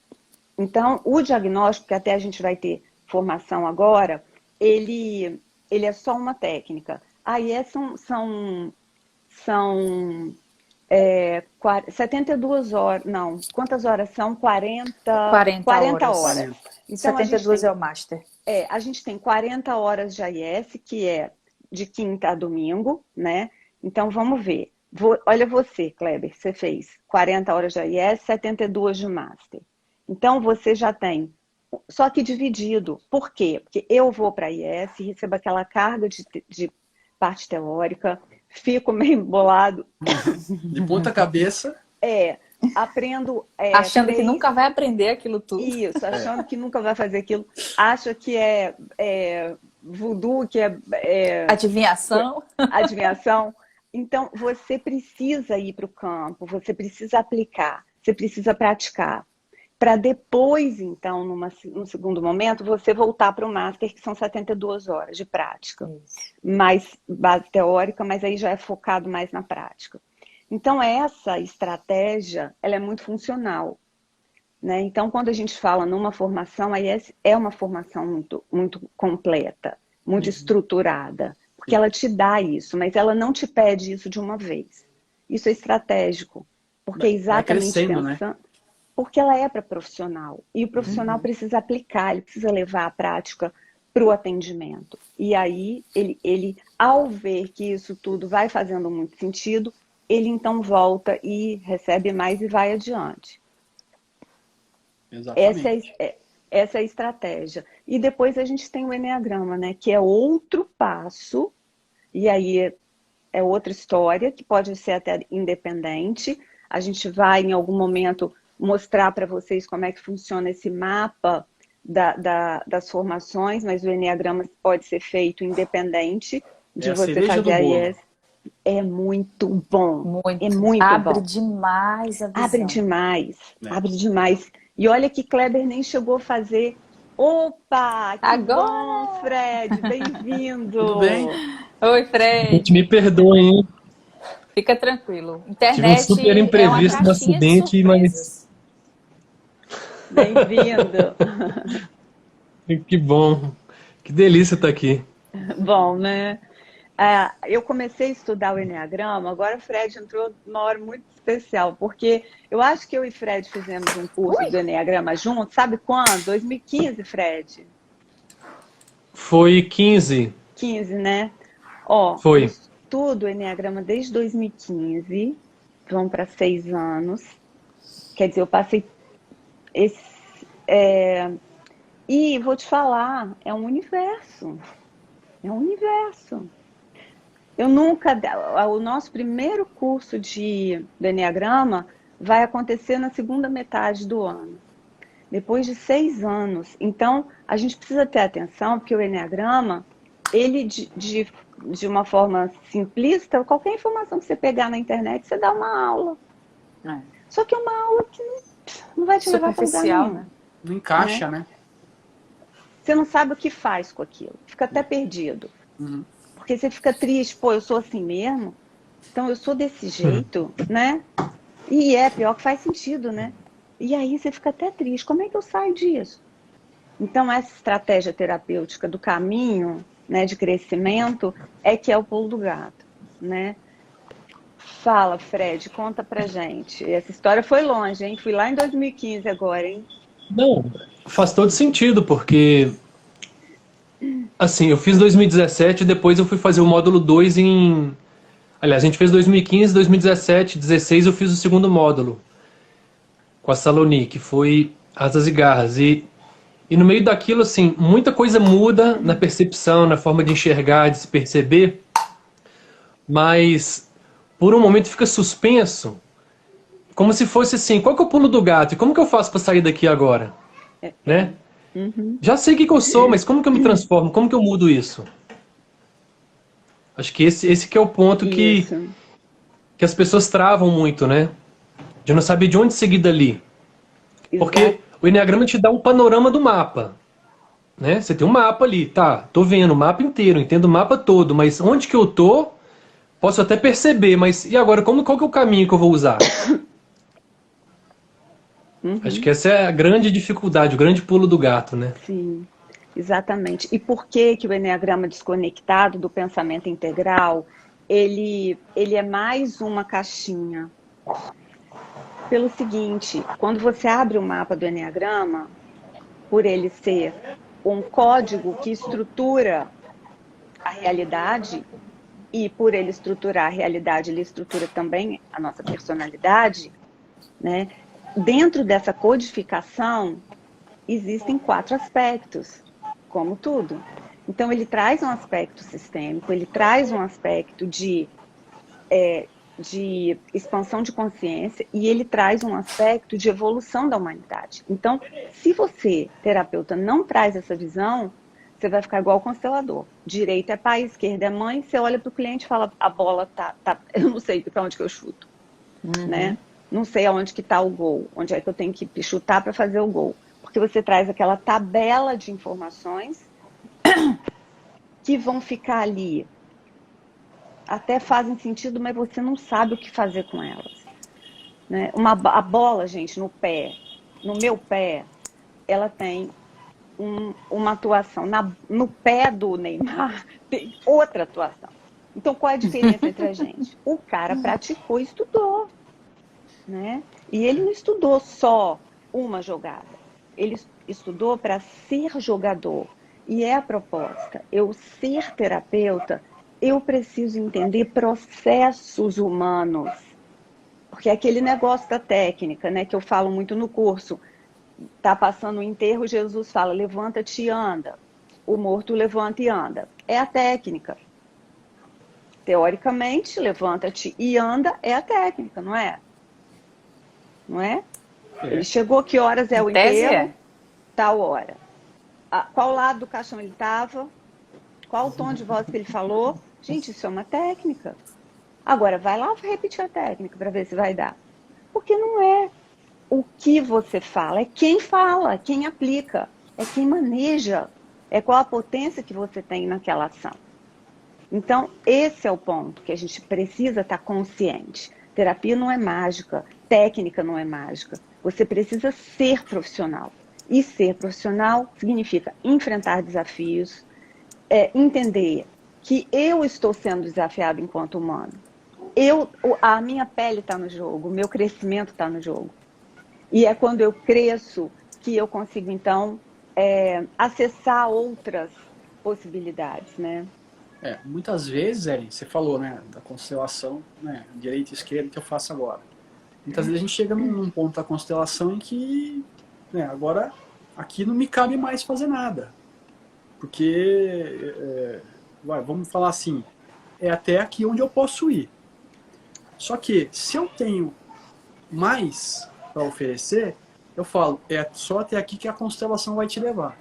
Então, o diagnóstico, que até a gente vai ter formação agora, ele é só uma técnica. Aí são 72 horas, não, quantas horas são? 40 horas. Então, 72 é o Master. A gente tem 40 horas de AIS, que é de quinta a domingo, né? Então, vamos ver. Olha você, Kleber, você fez 40 horas de AIS, 72 de Master. Então, você já tem, só que dividido. Por quê? Porque eu vou para a IES, recebo aquela carga de parte teórica, fico meio bolado. De ponta cabeça. Aprendo... achando que nunca vai aprender aquilo tudo. Isso, achando que nunca vai fazer aquilo. Acha que é voodoo, que é adivinhação. Adivinhação. Então, você precisa ir para o campo, você precisa aplicar, você precisa praticar. Para depois, então, num segundo momento, você voltar para o Master, que são 72 horas de prática. Isso. Mais base teórica, mas aí já é focado mais na prática. Então, essa estratégia, ela é muito funcional, né? Então, quando a gente fala numa formação, aí é uma formação muito, muito completa, muito estruturada, porque ela te dá isso, mas ela não te pede isso de uma vez. Isso é estratégico, porque é exatamente crescendo, pensando... Né? Porque ela é para profissional. E o profissional precisa aplicar, ele precisa levar a prática para o atendimento. E aí, ele, ao ver que isso tudo vai fazendo muito sentido, ele então volta e recebe mais e vai adiante. Exatamente. Essa é a estratégia. E depois a gente tem o Eneagrama, né? Que é outro passo, e aí é outra história, que pode ser até independente. A gente vai, em algum momento, mostrar para vocês como é que funciona esse mapa das formações, mas o Eneagrama pode ser feito independente de você fazer a IES. É muito bom. Muito. É muito Abre bom. demais a visão. Abre demais. Abre demais. E olha que Kleber nem chegou a fazer. Opa! Que bom, Fred! Bem-vindo! Tudo bem? Oi, Fred! Gente, me perdoem, hein? Fica tranquilo. Internet tive um super imprevisto no acidente, mas... Bem-vindo! Que bom! Que delícia estar aqui. Bom, né? Eu comecei a estudar o Eneagrama, agora o Fred entrou numa hora muito especial, porque eu acho que eu e Fred fizemos um curso do Eneagrama juntos, sabe quando? 2015, Fred? Foi 15. 15, né? Foi. Eu estudo o Eneagrama desde 2015, vão para 6 anos. Quer dizer, eu passei e vou te falar, é um universo. É um universo. O nosso primeiro curso do Eneagrama vai acontecer na segunda metade do ano, depois de 6 anos. Então, a gente precisa ter atenção, porque o Eneagrama, ele de uma forma simplista, qualquer informação que você pegar na internet, você dá uma aula. Só que é uma aula que não vai te levar para lugar nenhum. Né? Não encaixa, né? Você não sabe o que faz com aquilo. Fica até perdido. Porque você fica triste, eu sou assim mesmo? Então eu sou desse jeito, né? E é pior que faz sentido, né? E aí você fica até triste. Como é que eu saio disso? Então, essa estratégia terapêutica do caminho, né, de crescimento é que é o pulo do gato, né? Fala, Fred, conta pra gente. Essa história foi longe, hein? Fui lá em 2015 agora, hein? Não, faz todo sentido, porque assim, eu fiz 2017 e depois eu fui fazer o módulo 2 em. Aliás, a gente fez 2015, 2017, 16 eu fiz o segundo módulo com a Saloni, que foi Asas e Garras. E no meio daquilo, assim, muita coisa muda na percepção, na forma de enxergar, de se perceber, mas por um momento fica suspenso, como se fosse assim, qual que é o pulo do gato? E como que eu faço para sair daqui agora? Né? Uhum. Já sei o que eu sou, mas como que eu me transformo? Como que eu mudo isso? Acho que esse que é o ponto Isso. que as pessoas travam muito, né? De não saber de onde seguir dali. Porque o Enneagrama te dá um panorama do mapa. Né? Você tem um mapa ali, tá? Tô vendo o mapa inteiro, entendo o mapa todo, mas onde que eu tô, posso até perceber, mas e agora, qual que é o caminho que eu vou usar? Acho que essa é a grande dificuldade, o grande pulo do gato, né? Sim, exatamente. E por que que o enneagrama desconectado do pensamento integral, ele é mais uma caixinha? Pelo seguinte, quando você abre o mapa do enneagrama, por ele ser um código que estrutura a realidade, e por ele estruturar a realidade, ele estrutura também a nossa personalidade, né? Dentro dessa codificação, existem 4 aspectos, como tudo. Então, ele traz um aspecto sistêmico, ele traz um aspecto de expansão de consciência e ele traz um aspecto de evolução da humanidade. Então, se você, terapeuta, não traz essa visão, você vai ficar igual o constelador. Direita é pai, esquerda é mãe, você olha para o cliente e fala, a bola tá eu não sei para onde que eu chuto, né? Não sei aonde que está o gol, onde é que eu tenho que chutar para fazer o gol. Porque você traz aquela tabela de informações que vão ficar ali. Até fazem sentido, mas você não sabe o que fazer com elas. Né? A bola, gente, no pé, no meu pé, ela tem uma atuação. No pé do Neymar, tem outra atuação. Então, qual é a diferença entre a gente? O cara praticou e estudou. Né? E ele não estudou só uma jogada. Ele estudou para ser jogador. E é a proposta. Eu ser terapeuta, eu preciso entender processos humanos. Porque é aquele negócio da técnica, né, que eu falo muito no curso. Tá passando o enterro, Jesus fala, levanta-te e anda. O morto levanta e anda. É a técnica. Teoricamente, levanta-te e anda é a técnica, não é? Não é? Ele chegou, que horas é o enterro? Tal hora. Qual lado do caixão ele estava? Qual o tom de voz que ele falou? Gente, isso é uma técnica. Agora, vai lá repetir a técnica para ver se vai dar. Porque não é o que você fala, é quem aplica, é quem maneja, é qual a potência que você tem naquela ação. Então, esse é o ponto que a gente precisa estar consciente. Terapia não é mágica, técnica não é mágica. Você precisa ser profissional. E ser profissional significa enfrentar desafios, entender que eu estou sendo desafiado enquanto humano. A minha pele está no jogo, o meu crescimento está no jogo. E é quando eu cresço que eu consigo, então, acessar outras possibilidades, né? Muitas vezes, Ellen, você falou, né, da constelação, né, direita e esquerda que eu faço agora. Muitas vezes a gente chega num ponto da constelação em que, né, agora aqui não me cabe mais fazer nada. Porque, vamos falar assim, é até aqui onde eu posso ir. Só que, se eu tenho mais para oferecer, eu falo, é só até aqui que a constelação vai te levar.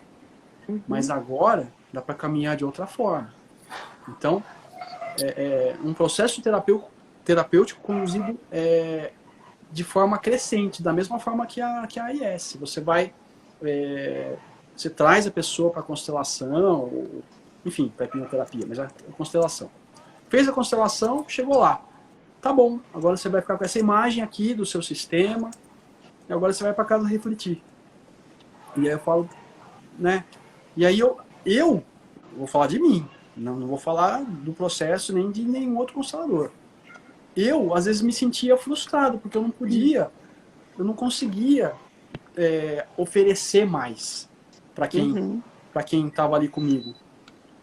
Mas agora dá para caminhar de outra forma. Então, um processo terapêutico conduzido de forma crescente, da mesma forma que a AIS. Você vai, você traz a pessoa para a constelação, enfim, para a hipnoterapia, mas a constelação. Fez a constelação, chegou lá. tá bom, agora você vai ficar com essa imagem aqui do seu sistema, e agora você vai para casa refletir. E aí eu falo, né? E aí eu vou falar de mim, não vou falar do processo nem de nenhum outro constelador. Eu, às vezes, me sentia frustrado, porque eu não conseguia oferecer mais para quem estava ali comigo.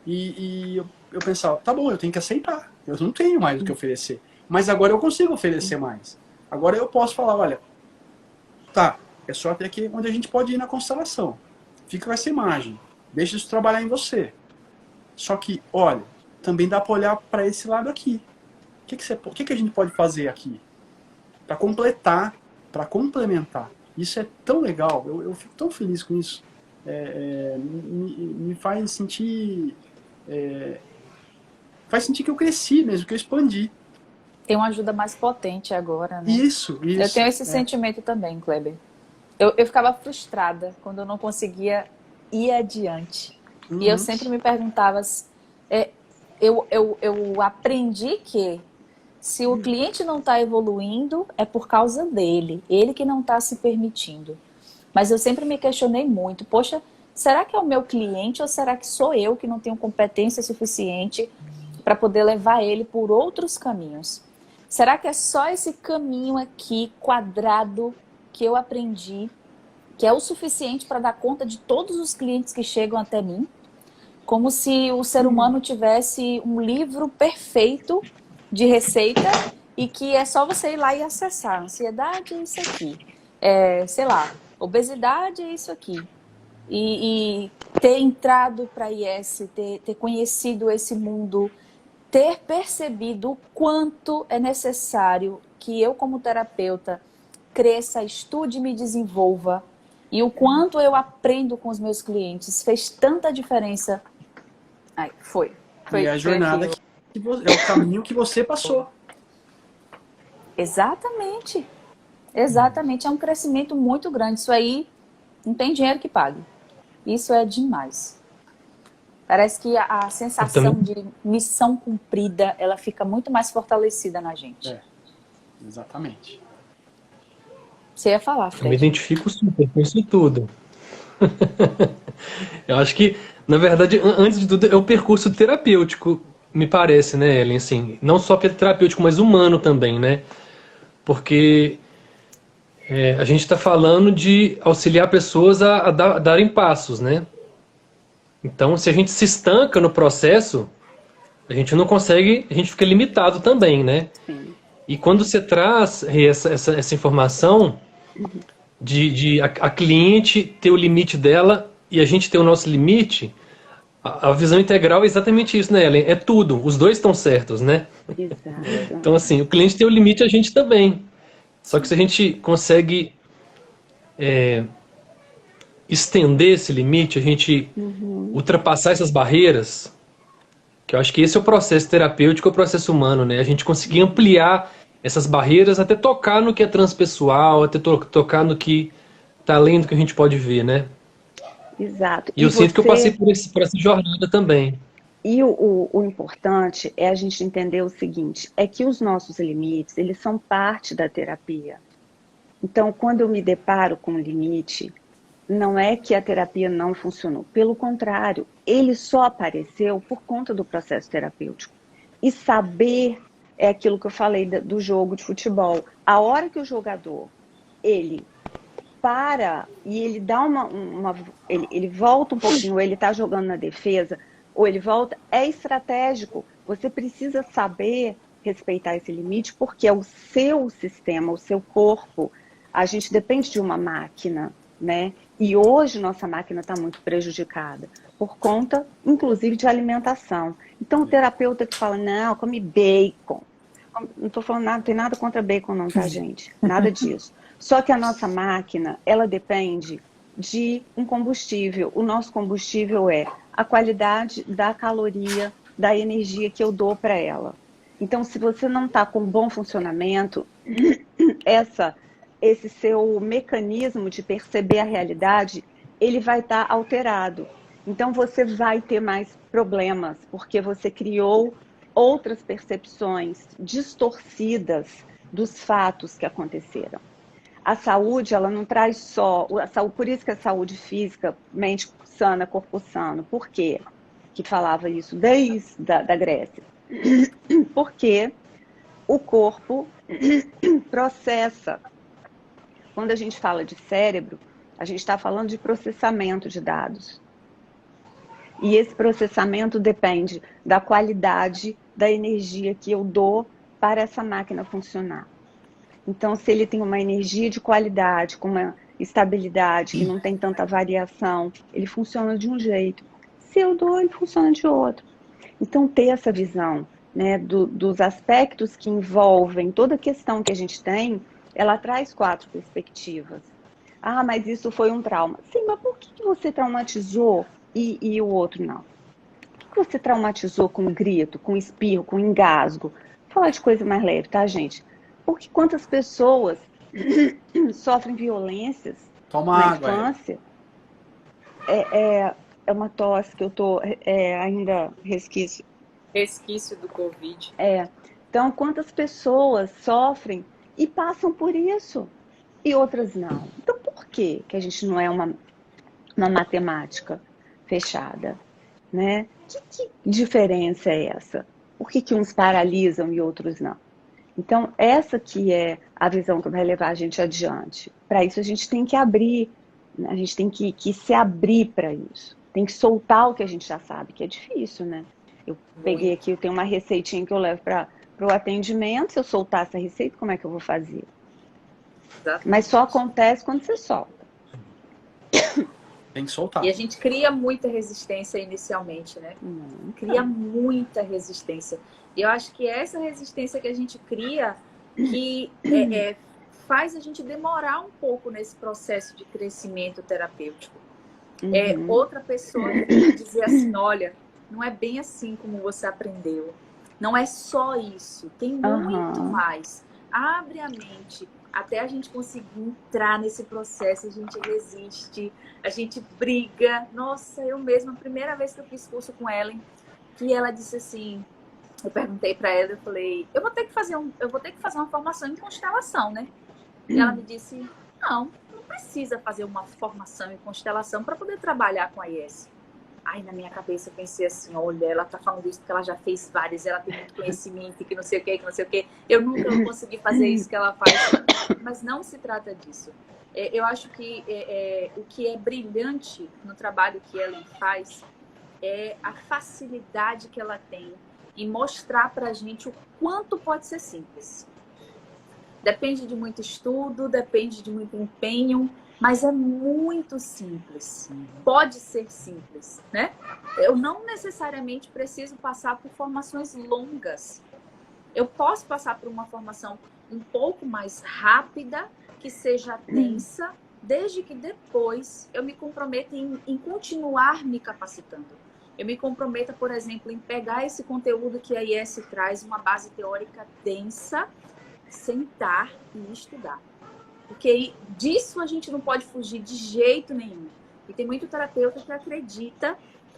E eu pensava, tá bom, eu tenho que aceitar, eu não tenho mais o que oferecer. Mas agora eu consigo oferecer mais. Agora eu posso falar, olha, tá, é só até aqui onde a gente pode ir na constelação. Fica com essa imagem, deixa isso trabalhar em você. Só que, olha, também dá para olhar para esse lado aqui. O que a gente pode fazer aqui? Para completar, para complementar. Isso é tão legal, eu fico tão feliz com isso. Me faz sentir... faz sentir que eu cresci mesmo, que eu expandi. Tem uma ajuda mais potente agora, né? Isso. Eu tenho esse sentimento também, Kleber. Eu ficava frustrada quando eu não conseguia ir adiante. E eu sempre me perguntava... Eu aprendi que se o cliente não está evoluindo, é por causa dele. Ele que não está se permitindo. Mas eu sempre me questionei muito. Poxa, será que é o meu cliente ou será que sou eu que não tenho competência suficiente para poder levar ele por outros caminhos? Será que é só esse caminho aqui, quadrado, que eu aprendi, que é o suficiente para dar conta de todos os clientes que chegam até mim? Como se o ser humano tivesse um livro perfeito de receita e que é só você ir lá e acessar. Ansiedade é isso aqui. Sei lá, obesidade é isso aqui. E ter entrado para a IS, ter conhecido esse mundo, ter percebido o quanto é necessário que eu, como terapeuta, cresça, estude e me desenvolva. E o quanto eu aprendo com os meus clientes fez tanta diferença. Foi e a jornada é o caminho que você passou. Exatamente. Exatamente. É um crescimento muito grande. Isso aí não tem dinheiro que pague. Isso é demais. Parece que a sensação de missão cumprida, ela fica muito mais fortalecida na gente. Exatamente. Você ia falar, Fred? Eu me identifico super com isso tudo. Eu acho que, na verdade, antes de tudo, é o percurso terapêutico, me parece, né, Ellen? Assim, não só terapêutico, mas humano também, né? Porque a gente está falando de auxiliar pessoas a darem passos, né? Então, se a gente se estanca no processo, a gente não consegue, a gente fica limitado também, né? Sim. E quando você traz essa informação de a cliente ter o limite dela e a gente ter o nosso limite, a visão integral é exatamente isso, né, Ellen? É tudo, os dois estão certos, né? Exato. Então, assim, o cliente tem o limite, a gente também. Só que se a gente consegue estender esse limite, a gente ultrapassar essas barreiras, que eu acho que esse é o processo terapêutico, é o processo humano, né? A gente conseguir ampliar essas barreiras até tocar no que é transpessoal, até tocar no que está além do que a gente pode ver, né? Exato. E eu sinto que eu passei por essa jornada também. E o importante é a gente entender o seguinte, é que os nossos limites, eles são parte da terapia. Então, quando eu me deparo com um limite, não é que a terapia não funcionou. Pelo contrário, ele só apareceu por conta do processo terapêutico. E saber é aquilo que eu falei do jogo de futebol. A hora que o jogador, ele para e ele dá ele volta um pouquinho, ele está jogando na defesa, ou ele volta, é estratégico. Você precisa saber respeitar esse limite, porque é o seu sistema, o seu corpo. A gente depende de uma máquina, né? E hoje nossa máquina está muito prejudicada, por conta, inclusive, de alimentação. Então, o terapeuta que fala, não, come bacon. Não estou falando nada, não tem nada contra bacon não, tá, gente? Nada disso. Só que a nossa máquina, ela depende de um combustível. O nosso combustível é a qualidade da caloria, da energia que eu dou para ela. Então, se você não está com bom funcionamento, esse seu mecanismo de perceber a realidade, ele vai estar alterado. Então, você vai ter mais problemas, porque você criou outras percepções distorcidas dos fatos que aconteceram. A saúde, ela não traz só... Por isso que a saúde física, mente sana, corpo sano. Por quê que falava isso desde da Grécia? Porque o corpo processa. Quando a gente fala de cérebro, a gente está falando de processamento de dados. E esse processamento depende da qualidade da energia que eu dou para essa máquina funcionar. Então, se ele tem uma energia de qualidade, com uma estabilidade, que não tem tanta variação, ele funciona de um jeito. Se eu dou, ele funciona de outro. Então, ter essa visão, né, dos aspectos que envolvem toda a questão que a gente tem, ela traz 4 perspectivas. Ah, mas isso foi um trauma. Sim, mas por que você traumatizou e o outro não? Por que você traumatizou com grito, com espirro, com engasgo? Vou falar de coisa mais leve, tá, gente? Porque quantas pessoas sofrem violências na infância? É uma tosse que eu tô ainda resquício. Resquício do Covid. Então, quantas pessoas sofrem e passam por isso e outras não? Então, por que a gente não é uma matemática fechada, né? Que diferença é essa? Por que uns paralisam e outros não? Então, essa que é a visão que vai levar a gente adiante. Para isso, a gente tem que abrir, né? A gente tem que se abrir para isso. Tem que soltar o que a gente já sabe, que é difícil, né? Eu peguei aqui, eu tenho uma receitinha que eu levo para o atendimento. Se eu soltar essa receita, como é que eu vou fazer? Exatamente. Mas só acontece quando você solta. Tem que soltar. E a gente cria muita resistência inicialmente, né? Cria muita resistência. E eu acho que essa resistência que a gente cria, que faz a gente demorar um pouco nesse processo de crescimento terapêutico. Outra pessoa dizer assim, olha, não é bem assim como você aprendeu. Não é só isso, tem muito mais. Abre a mente. Até a gente conseguir entrar nesse processo, a gente resiste, a gente briga. Nossa, eu mesma, a primeira vez que eu fiz curso com Ellen, que ela disse assim, eu perguntei para ela, eu falei, eu vou ter que fazer uma formação em constelação, né? E ela me disse, não precisa fazer uma formação em constelação para poder trabalhar com a IS. Aí na minha cabeça eu pensei assim, olha, ela tá falando isso porque ela já fez várias, ela tem muito conhecimento, que não sei o que, que não sei o que. Eu nunca vou conseguir fazer isso que ela faz. Mas não se trata disso. Eu acho que o que é brilhante no trabalho que ela faz é a facilidade que ela tem em mostrar pra gente o quanto pode ser simples. Depende de muito estudo, depende de muito empenho, mas é muito simples. Pode ser simples, né? Eu não necessariamente preciso passar por formações longas. Eu posso passar por uma formação um pouco mais rápida, que seja densa, desde que depois eu me comprometa em continuar me capacitando. Eu me comprometa, por exemplo, em pegar esse conteúdo que a IS traz, uma base teórica densa, sentar e estudar. Porque disso a gente não pode fugir de jeito nenhum. E tem muito terapeuta que acredita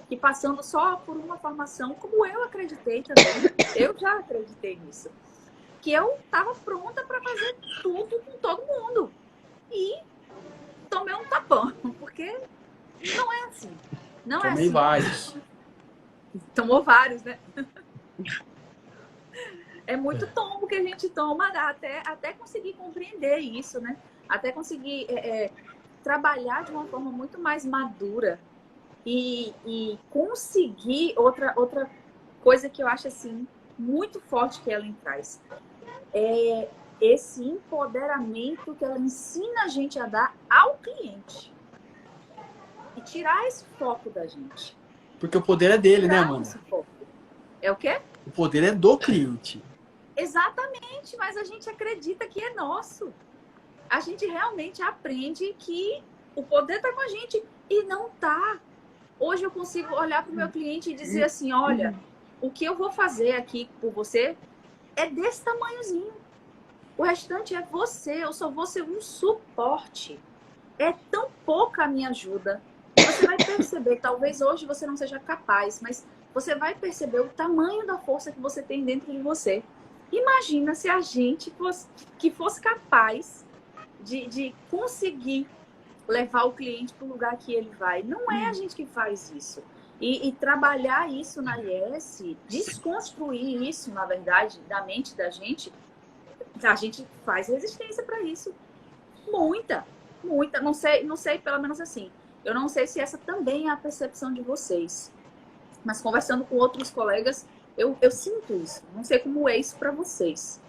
que passando só por uma formação, como eu acreditei também, eu já acreditei nisso, que eu estava pronta para fazer tudo com todo mundo. E tomei um tapão, porque não é assim. Não Tomei é assim. vários. Tomou vários, né? É muito tombo que a gente toma até conseguir compreender isso, né? Até conseguir trabalhar de uma forma muito mais madura e conseguir outra coisa que eu acho assim muito forte que ela traz. É esse empoderamento que ela ensina a gente a dar ao cliente. E tirar esse foco da gente. Porque o poder é dele, né, Amanda? É o quê? O poder é do cliente. Exatamente, mas a gente acredita que é nosso. A gente realmente aprende que o poder está com a gente e não tá. Hoje eu consigo olhar para o meu cliente e dizer assim, olha, o que eu vou fazer aqui por você é desse tamanhozinho. O restante é você, eu só vou ser um suporte. É tão pouca a minha ajuda. Você vai perceber, talvez hoje você não seja capaz, mas você vai perceber o tamanho da força que você tem dentro de você. Imagina se a gente fosse capaz de conseguir levar o cliente para o lugar que ele vai. Não é a gente que faz isso. E trabalhar isso na IES, desconstruir isso, na verdade, da mente da gente, a gente faz resistência para isso. Muita. Não sei, pelo menos assim. Eu não sei se essa também é a percepção de vocês. Mas conversando com outros colegas, eu sinto isso. Não sei como é isso para vocês.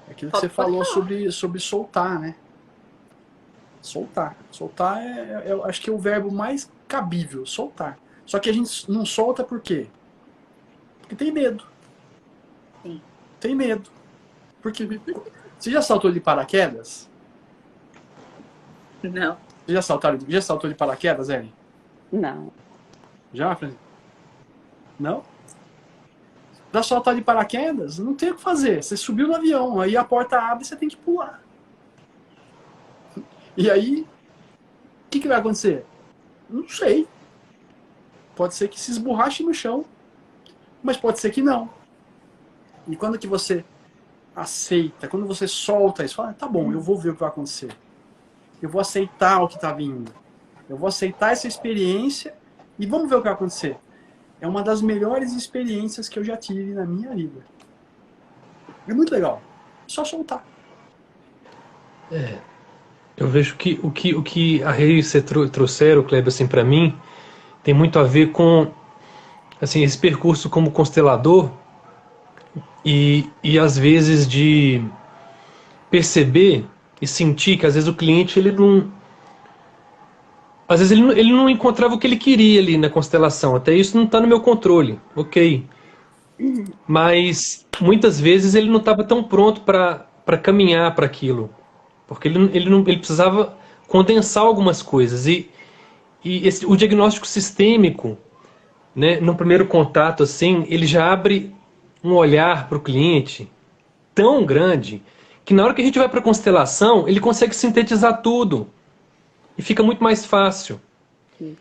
Aquilo que você falou sobre soltar, né? Soltar. Soltar eu acho que é o verbo mais cabível, soltar. Só que a gente não solta por quê? Porque tem medo. Sim. Tem medo. Porque você já saltou de paraquedas? Não. Você já saltou de paraquedas, Ellen? Não. Já, Fran? Não? Dá saltar de paraquedas? Não tem o que fazer. Você subiu no avião, aí a porta abre e você tem que pular. E aí, o que vai acontecer? Não sei. Pode ser que se esborrache no chão, mas pode ser que não. E quando que você aceita, quando você solta isso, fala, tá bom, eu vou ver o que vai acontecer. Eu vou aceitar o que está vindo. Eu vou aceitar essa experiência e vamos ver o que vai acontecer. É uma das melhores experiências que eu já tive na minha vida. É muito legal. Só soltar. Eu vejo que o que a Rei e você trouxeram, Kleber, assim, para mim, tem muito a ver com assim, esse percurso como constelador e às vezes de perceber e sentir que às vezes o cliente ele não. Às vezes ele não encontrava o que ele queria ali na constelação. Até isso não está no meu controle, ok. Mas muitas vezes ele não estava tão pronto para caminhar para aquilo. Porque ele precisava condensar algumas coisas. O diagnóstico sistêmico, né, no primeiro contato, assim, ele já abre um olhar para o cliente tão grande que na hora que a gente vai para a constelação, ele consegue sintetizar tudo. E fica muito mais fácil.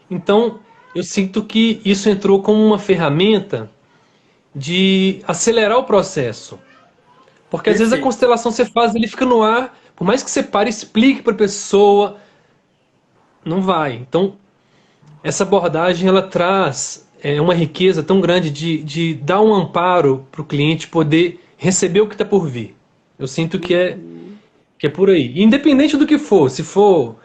Então, eu sinto que isso entrou como uma ferramenta de acelerar o processo. Porque às vezes a constelação você faz, ele fica no ar, por mais que você pare e explique para a pessoa, não vai. Então, essa abordagem ela traz uma riqueza tão grande de dar um amparo para o cliente poder receber o que está por vir. Eu sinto que é por aí. Independente do que for, se for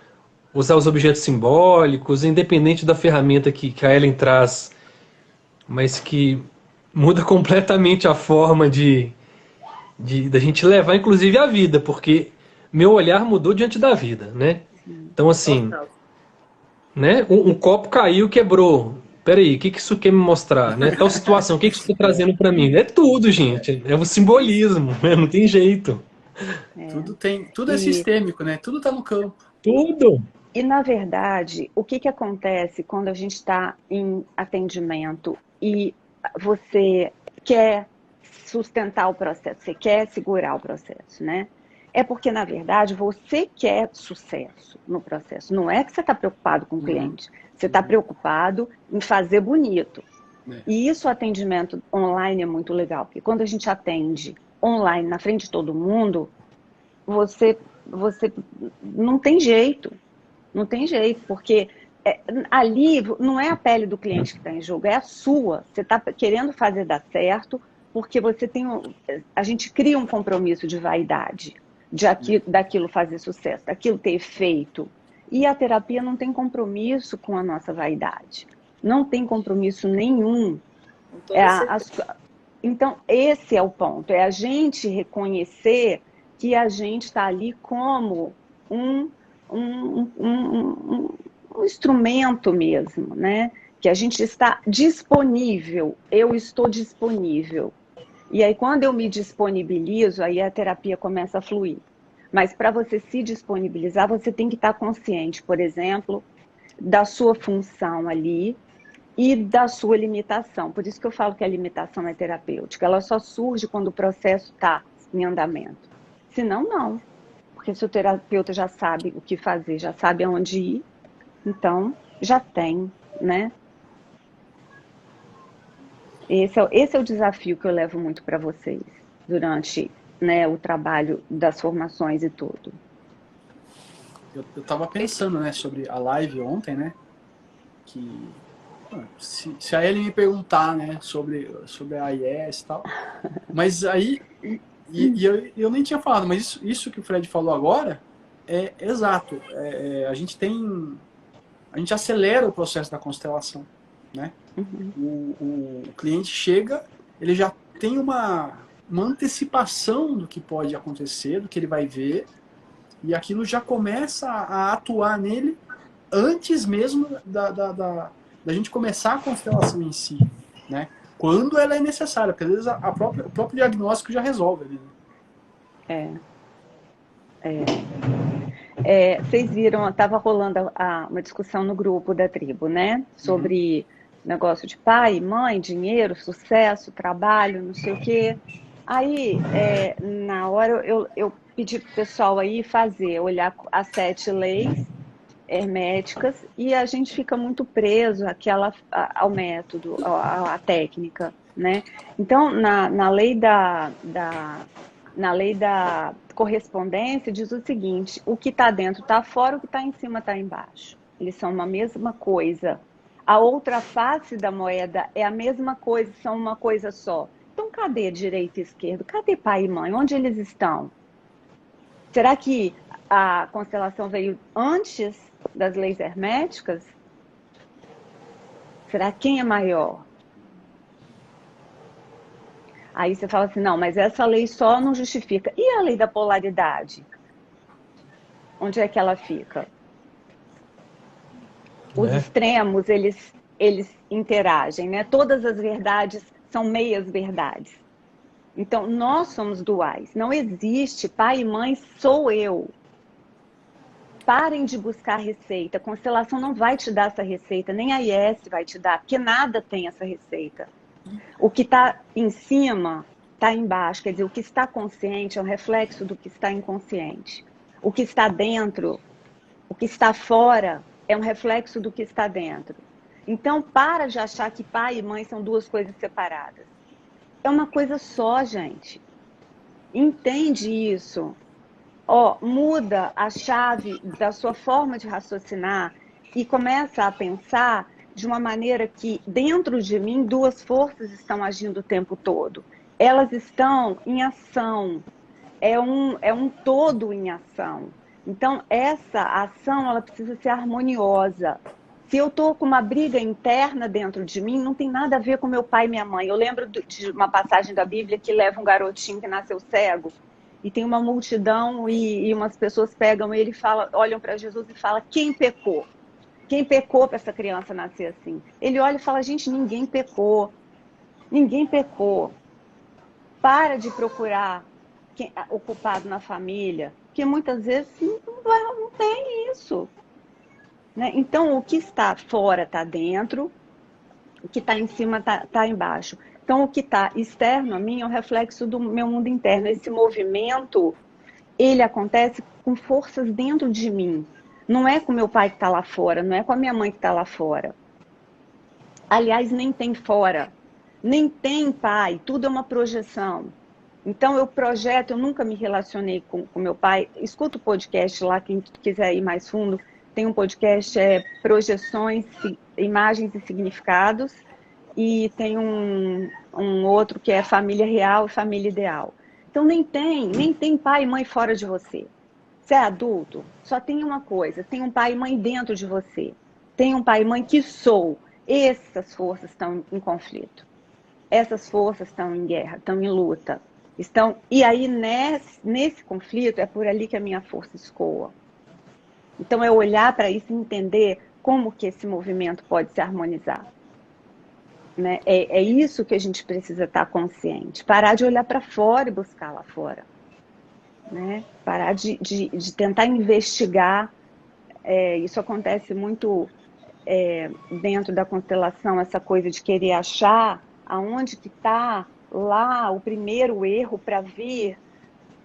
usar os objetos simbólicos, independente da ferramenta que a Ellen traz, mas que muda completamente a forma da gente levar, inclusive, a vida, porque meu olhar mudou diante da vida, né? Então, assim, né? Um copo caiu, quebrou. Peraí, o que isso quer me mostrar? Né? Tal situação, o que isso está trazendo para mim? É tudo, gente. É o simbolismo, né? Não tem jeito. Tudo é sistêmico, né? Tudo está no campo. Tudo. E, na verdade, o que acontece quando a gente está em atendimento e você quer sustentar o processo, você quer segurar o processo, né? É porque, na verdade, você quer sucesso no processo. Não é que você está preocupado com o cliente. Você está preocupado em fazer bonito. E isso, o atendimento online é muito legal. Porque quando a gente atende online na frente de todo mundo, você não tem jeito. Não tem jeito, porque ali não é a pele do cliente que está em jogo, é a sua. Você está querendo fazer dar certo, porque você a gente cria um compromisso de vaidade, daquilo fazer sucesso, daquilo ter efeito. E a terapia não tem compromisso com a nossa vaidade. Não tem compromisso nenhum. Então, esse é o ponto. É a gente reconhecer que a gente está ali como um instrumento mesmo, né? Que a gente está disponível, eu estou disponível. E aí, quando eu me disponibilizo, aí a terapia começa a fluir. Mas para você se disponibilizar, você tem que estar consciente, por exemplo, da sua função ali e da sua limitação. Por isso que eu falo que a limitação é terapêutica. Ela só surge quando o processo está em andamento. Senão, não. Porque se o terapeuta já sabe o que fazer, já sabe aonde ir, então já tem, né? Esse é o desafio que eu levo muito para vocês durante, né, o trabalho das formações e tudo. Eu estava pensando, né, sobre a live ontem, né, que se a Ellen me perguntar, né, sobre a AIS e tal, mas aí, eu nem tinha falado, mas isso que o Fred falou agora é exato. A gente acelera o processo da constelação, né? O cliente chega, ele já tem uma antecipação do que pode acontecer, do que ele vai ver, e aquilo já começa a atuar nele antes mesmo da gente começar a constelação em si, né? Quando ela é necessária, porque às vezes o próprio diagnóstico já resolve ali, né? Vocês viram, estava rolando uma discussão no grupo da tribo, né? Sobre negócio de pai, mãe, dinheiro, sucesso, trabalho, não sei o quê. Aí, na hora, eu pedi para o pessoal aí olhar as 7 leis herméticas, e a gente fica muito preso ao método, à técnica, né? Então, na lei da correspondência, diz o seguinte: o que está dentro está fora, o que está em cima está embaixo. Eles são uma mesma coisa. A outra face da moeda é a mesma coisa, são uma coisa só. Então, cadê direita e esquerda? Cadê pai e mãe? Onde eles estão? Será que a constelação veio antes das leis herméticas? Será quem é maior? Aí você fala assim, não, mas essa lei só não justifica. E a lei da polaridade? Onde é que ela fica? Os extremos, eles interagem, né? Todas as verdades são meias verdades. Então, nós somos duais. Não existe pai e mãe, sou eu. Parem de buscar receita. A constelação não vai te dar essa receita, nem a IS vai te dar, porque nada tem essa receita. O que está em cima está embaixo, quer dizer, o que está consciente é um reflexo do que está inconsciente. O que está dentro, o que está fora, é um reflexo do que está dentro. Então, para de achar que pai e mãe são duas coisas separadas. É uma coisa só, gente. Entende isso. Muda a chave da sua forma de raciocinar e começa a pensar de uma maneira que, dentro de mim, duas forças estão agindo o tempo todo. Elas estão em ação. É um todo em ação. Então, essa ação, ela precisa ser harmoniosa. Se eu estou com uma briga interna dentro de mim, não tem nada a ver com meu pai e minha mãe. Eu lembro de uma passagem da Bíblia que leva um garotinho que nasceu cego, e tem uma multidão e umas pessoas pegam ele e olham para Jesus e falam, quem pecou? Quem pecou para essa criança nascer assim? Ele olha e fala, gente, ninguém pecou. Ninguém pecou. Para de procurar o culpado na família, porque muitas vezes não tem isso. Né? Então, o que está fora está dentro, o que está em cima está embaixo. Então, o que está externo a mim é um reflexo do meu mundo interno. Esse movimento, ele acontece com forças dentro de mim. Não é com meu pai que está lá fora, não é com a minha mãe que está lá fora. Aliás, nem tem fora, nem tem pai, tudo é uma projeção. Então, eu projeto, eu nunca me relacionei com meu pai. Escuta o podcast lá, quem quiser ir mais fundo. Tem um podcast, Projeções, Imagens e Significados. E tem um outro que é Família Real e Família Ideal. Então, nem tem pai e mãe fora de você. Você é adulto, só tem uma coisa, tem um pai e mãe dentro de você. Tem um pai e mãe que sou. Essas forças estão em conflito. Essas forças estão em guerra, estão em luta. E aí, nesse conflito, é por ali que a minha força escoa. Então, é olhar para isso e entender como que esse movimento pode se harmonizar. Né? É isso que a gente precisa estar consciente. Parar de olhar para fora e buscar lá fora. Né? Parar de tentar investigar. Isso acontece muito dentro da constelação, essa coisa de querer achar aonde que está lá o primeiro erro para vir.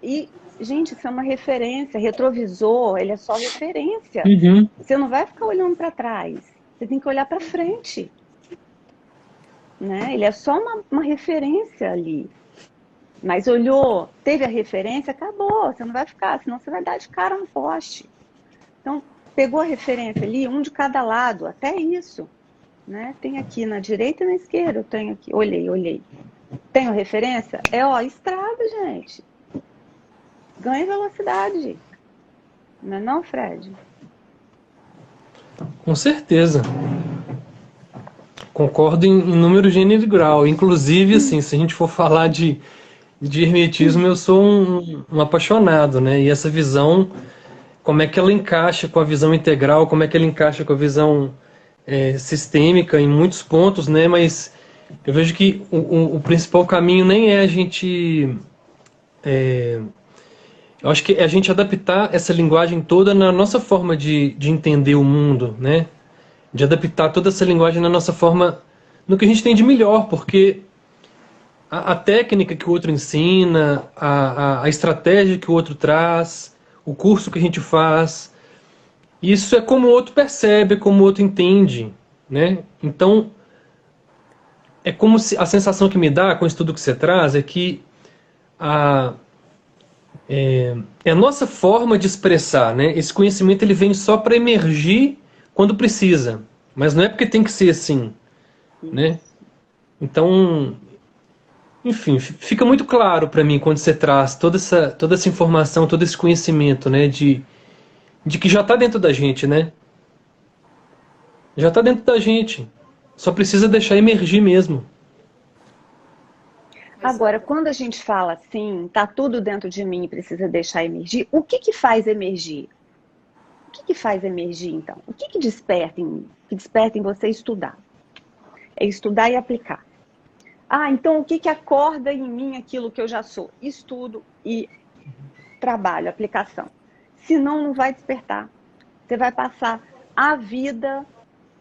E, gente, isso é uma referência. Retrovisor, ele é só referência. Você não vai ficar olhando para trás. Você tem que olhar para frente. né? Ele é só uma referência ali. Mas olhou, teve a referência, acabou. Você não vai ficar, senão você vai dar de cara no poste. Então, pegou a referência ali, um de cada lado, até isso. Né? Tem aqui na direita e na esquerda, eu tenho aqui. Olhei. Tenho referência? Estrada, gente. Ganha velocidade. Não é não, Fred? Com certeza. Concordo em número, gênero e grau. Inclusive, assim, se a gente for falar de hermetismo, eu sou um apaixonado, né? E essa visão, como é que ela encaixa com a visão integral, como é que ela encaixa com a visão sistêmica em muitos pontos, né? Mas eu vejo que o principal caminho nem é a gente... eu acho que é a gente adaptar essa linguagem toda na nossa forma de entender o mundo, né? De adaptar toda essa linguagem na nossa forma, no que a gente tem de melhor, porque a técnica que o outro ensina, a estratégia que o outro traz, o curso que a gente faz, isso é como o outro percebe, como o outro entende, né? Então, é como se a sensação que me dá com o estudo que você traz é que é a nossa forma de expressar, né? Esse conhecimento ele vem só para emergir quando precisa, mas não é porque tem que ser assim, né? Então, enfim, fica muito claro para mim quando você traz toda essa informação, todo esse conhecimento, né? De que já está dentro da gente, né? Já está dentro da gente. Só precisa deixar emergir mesmo. Agora, quando a gente fala assim, tá tudo dentro de mim e precisa deixar emergir, o que faz emergir? O que faz emergir, então? O que desperta em mim? O que desperta em você estudar? É estudar e aplicar. Então o que acorda em mim aquilo que eu já sou? Estudo e trabalho, aplicação. Senão não vai despertar. Você vai passar a vida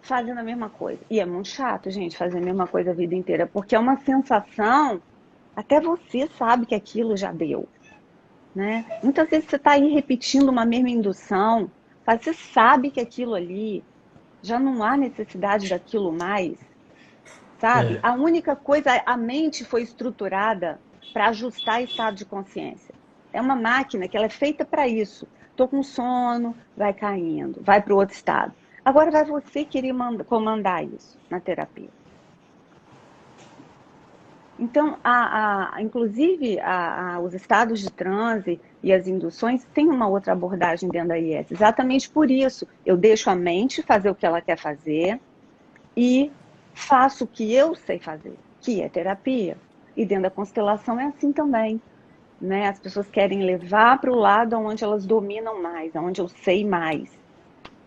fazendo a mesma coisa. E é muito chato, gente, fazer a mesma coisa a vida inteira, porque é uma sensação, até você sabe que aquilo já deu. Né? Muitas vezes você está aí repetindo uma mesma indução, mas você sabe que aquilo ali já não há necessidade daquilo mais. Sabe? A única coisa, a mente foi estruturada para ajustar estado de consciência. É uma máquina que ela é feita para isso. Estou com sono, vai caindo, vai para o outro estado. Agora vai você querer comandar isso na terapia. Então, inclusive, os estados de transe e as induções têm uma outra abordagem dentro da IS. Exatamente por isso, eu deixo a mente fazer o que ela quer fazer e faço o que eu sei fazer, que é terapia. E dentro da constelação é assim também. Né? As pessoas querem levar para o lado onde elas dominam mais, onde eu sei mais.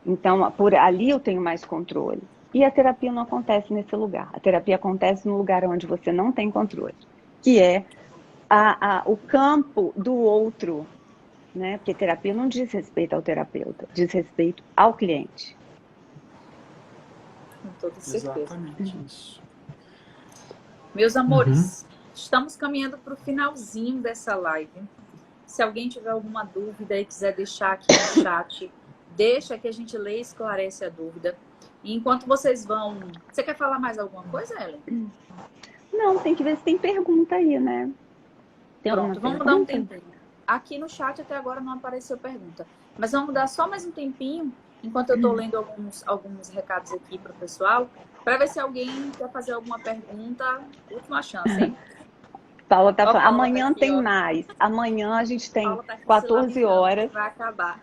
Então, por ali eu tenho mais controle. E a terapia não acontece nesse lugar. A terapia acontece no lugar onde você não tem controle, que é o campo do outro. Né? Porque terapia não diz respeito ao terapeuta, diz respeito ao cliente. Com toda certeza. Exatamente isso. Meus amores, estamos caminhando para o finalzinho dessa live. Se alguém tiver alguma dúvida e quiser deixar aqui no chat, deixa que a gente lê e esclarece a dúvida. E enquanto vocês vão... Você quer falar mais alguma coisa, Ellen? Não, tem que ver se tem pergunta aí, né? Pronto, vamos dar um tempinho. Aqui no chat até agora não apareceu pergunta. Mas vamos dar só mais um tempinho, enquanto eu estou lendo alguns recados aqui para o pessoal, para ver se alguém quer fazer alguma pergunta. Última chance, hein? Paula tá falando. Paula Amanhã tá aqui, tem ó. mais. Amanhã a gente tem Tá 14 horas. Vai acabar.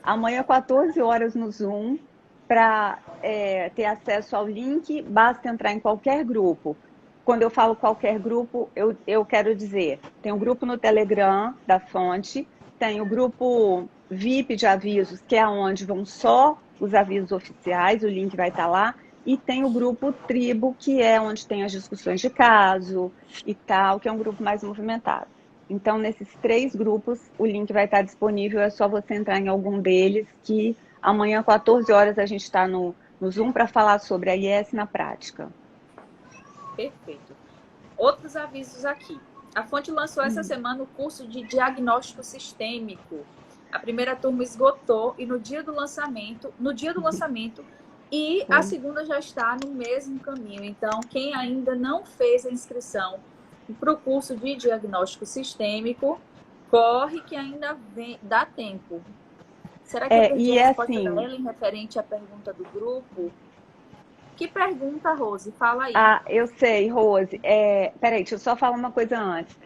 Amanhã 14 horas no Zoom. Para ter acesso ao link, basta entrar em qualquer grupo. Quando eu falo qualquer grupo, eu quero dizer, tem um grupo no Telegram da fonte, tem o grupo VIP de avisos, que é onde vão só os avisos oficiais, o link vai estar lá, e tem o grupo Tribo, que é onde tem as discussões de caso e tal, que é um grupo mais movimentado. Então, nesses 3 grupos, o link vai estar disponível, é só você entrar em algum deles, que amanhã, 14 horas, a gente está no Zoom para falar sobre a IS na prática. Perfeito. Outros avisos aqui. A fonte lançou essa semana o curso de diagnóstico sistêmico. A primeira turma esgotou e no dia do lançamento, E a segunda já está no mesmo caminho. Então, quem ainda não fez a inscrição para o curso de diagnóstico sistêmico, corre que ainda dá tempo. Será que eu perdi a resposta da Ellen referente à pergunta do grupo? Que pergunta, Rose? Fala aí. Ah, eu sei, Rose. Peraí, deixa eu só falar uma coisa antes.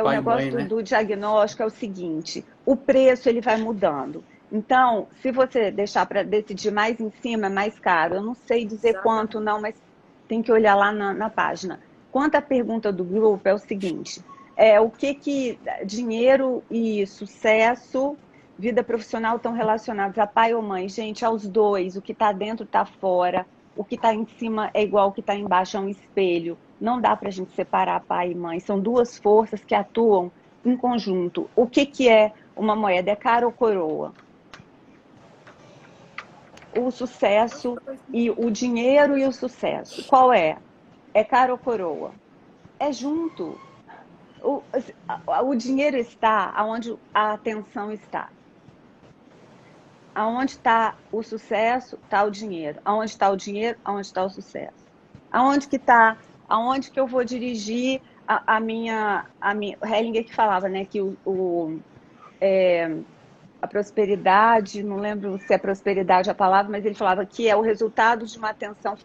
O negócio do diagnóstico é o seguinte, o preço ele vai mudando. Então, se você deixar para decidir mais em cima, é mais caro. Eu não sei dizer quanto não, mas tem que olhar lá na página. Quanto à pergunta do grupo, é o seguinte, o que dinheiro e sucesso, vida profissional estão relacionados a pai ou mãe? Gente, aos dois, o que está dentro está fora. O que está em cima é igual ao que está embaixo, é um espelho. Não dá para a gente separar pai e mãe. São duas forças que atuam em conjunto. O que é uma moeda? É cara ou coroa? O sucesso e o dinheiro e o sucesso. Qual é? É cara ou coroa? É junto. O dinheiro está onde a atenção está. Aonde está o sucesso, está o dinheiro. Aonde está o dinheiro, aonde está o sucesso. Aonde que eu vou dirigir a minha Hellinger que falava, né, que a prosperidade, não lembro se é prosperidade a palavra, mas ele falava que é o resultado de uma atenção